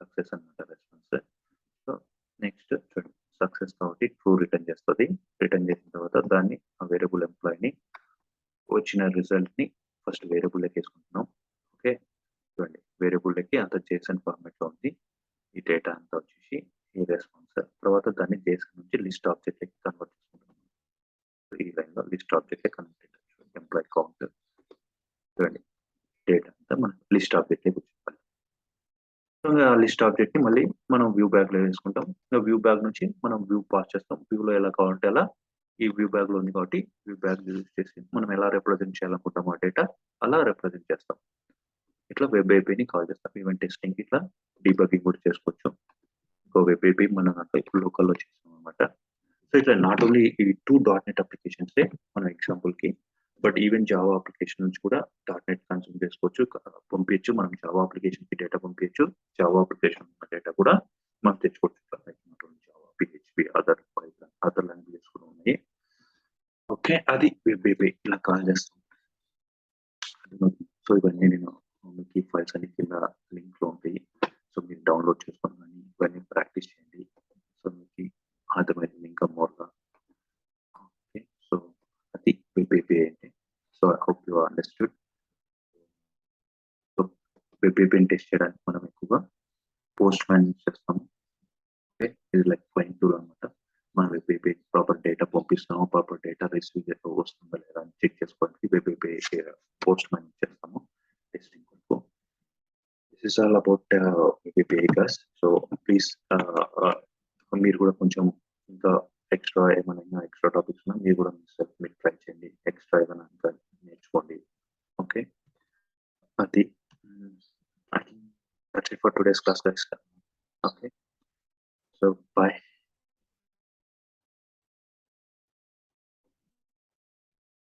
సక్సెస్ అనమాట రెస్పాన్స్. సో నెక్స్ట్ చూడండి సక్సెస్ కాబట్టి ట్రూ రిటర్న్ చేస్తుంది. రిటర్న్ చేసిన తర్వాత దాన్ని ఆ వేరియబుల్ ఎంప్లాయ్ని వచ్చిన రిజల్ట్ ని ఫస్ట్ వేరియబుల్ లెక్క వేసుకుంటున్నాం. ఓకే చూడండి వేరియబుల్ లెక్కి అంత జేసన్ ఫార్మాట్ లో ఉంది. ఈ డేటా అంతా వచ్చేసి ఈ రెస్పాన్స్. తర్వాత దాన్ని జేసన్ నుంచి లిస్ట్ ఆబ్జెక్ట్ లెక్క కన్వర్ట్ చేసుకుంటున్నాం. ఈ లైన్ లో list object convert employee count. చూడండి డేటా అంతా మనం లిస్ట్ ఆబ్జెక్ట్ లెక్క చెప్పాలి. లిస్ట్ ఆబ్జెక్ట్ ని మళ్ళీ మనం వ్యూ బ్యాగ్ లో వేసుకుంటాం. వ్యూ బ్యాగ్ నుంచి మనం వ్యూ పాస్ చేస్తాం. వ్యూలో ఎలా కావాలంటే అలా ఈ వ్యూ బ్యాగ్ లో ఉంది కాబట్టి వ్యూ బ్యాగ్ యూజ్ చేసి మనం ఎలా రిప్రజెంట్ చేయాలనుకుంటామో డేటా అలా రిప్రజెంట్ చేస్తాం. ఇట్లా వెబ్ ఏపీని కాల్ చేస్తాం. ఈవెంట్ టెస్టింగ్ ఇట్లా డీబగింగ్ కూడా చేసుకోవచ్చు. ఇంకో వెబ్ ఏపీ మనం ఇప్పుడు లోకల్లో చేస్తాం అనమాట. సో ఇట్లా నాట్ ఓన్లీ ఈ 2 .NET అప్లికేషన్స్ మన ఎగ్జాంపుల్ కి, బట్ ఈవెన్ జావా అప్లికేషన్ నుంచి కూడా .NET కన్సూమ్ చేసుకోవచ్చు, పంపించచ్చు. మనం జావా అప్లికేషన్ కి డేటా పంపించచ్చు. జావా అప్లికేషన్ ఉన్న డేటా కూడా మనం తెచ్చుకోవచ్చు. జావా, పిహెచ్పి, అదర్ లాంగ్వేజెస్ కూడా ఉన్నాయి. ఓకే అది వెబ్ ఏపీ ఇలా కాల్ చేస్తాం. సో ఇవన్నీ నేను మీకు ఫైల్స్ అన్ని కింద లింక్ లో ఉంటాయి. సో మీరు డౌన్లోడ్ చేసుకొని కానీ ఇవన్నీ ప్రాక్టీస్ చేయండి. సో మీకు అర్థమైంది ఇంకా మోర్గా. ఓకే సో అది వెబ్ ఏపీ అంటే. So I hope you understood. So web ఏపీని టెస్ట్ చేయడానికి మనం ఎక్కువగా పోస్ట్ మ్యాన్ యూజ్ చేస్తాము. ఓకే ఇది లైక్ ఫ్లైయింగ్ టూల్ అనమాట. మన వెబ్ ఏపీ ప్రాపర్ డేటా పంపిస్తాము, ప్రాపర్ డేటా రిసీవ్ వస్తుందా లేదా అని చెక్ చేసుకోవడానికి web API Postman use చేస్తాము టెస్టింగ్ కొరకు. This is all about web API guys. So please మీరు కూడా కొంచెం ఇంకా ఎక్స్ట్రా ఏమైనా ఎక్స్ట్రా టాపిక్స్ ఉన్నా మీరు కూడా మీరు ట్రై చేయండి. ఎక్స్ట్రా ఏమైనా ఇంకా నేర్చుకోండి. ఓకే అది that's it for today's class guys. Okay so bye.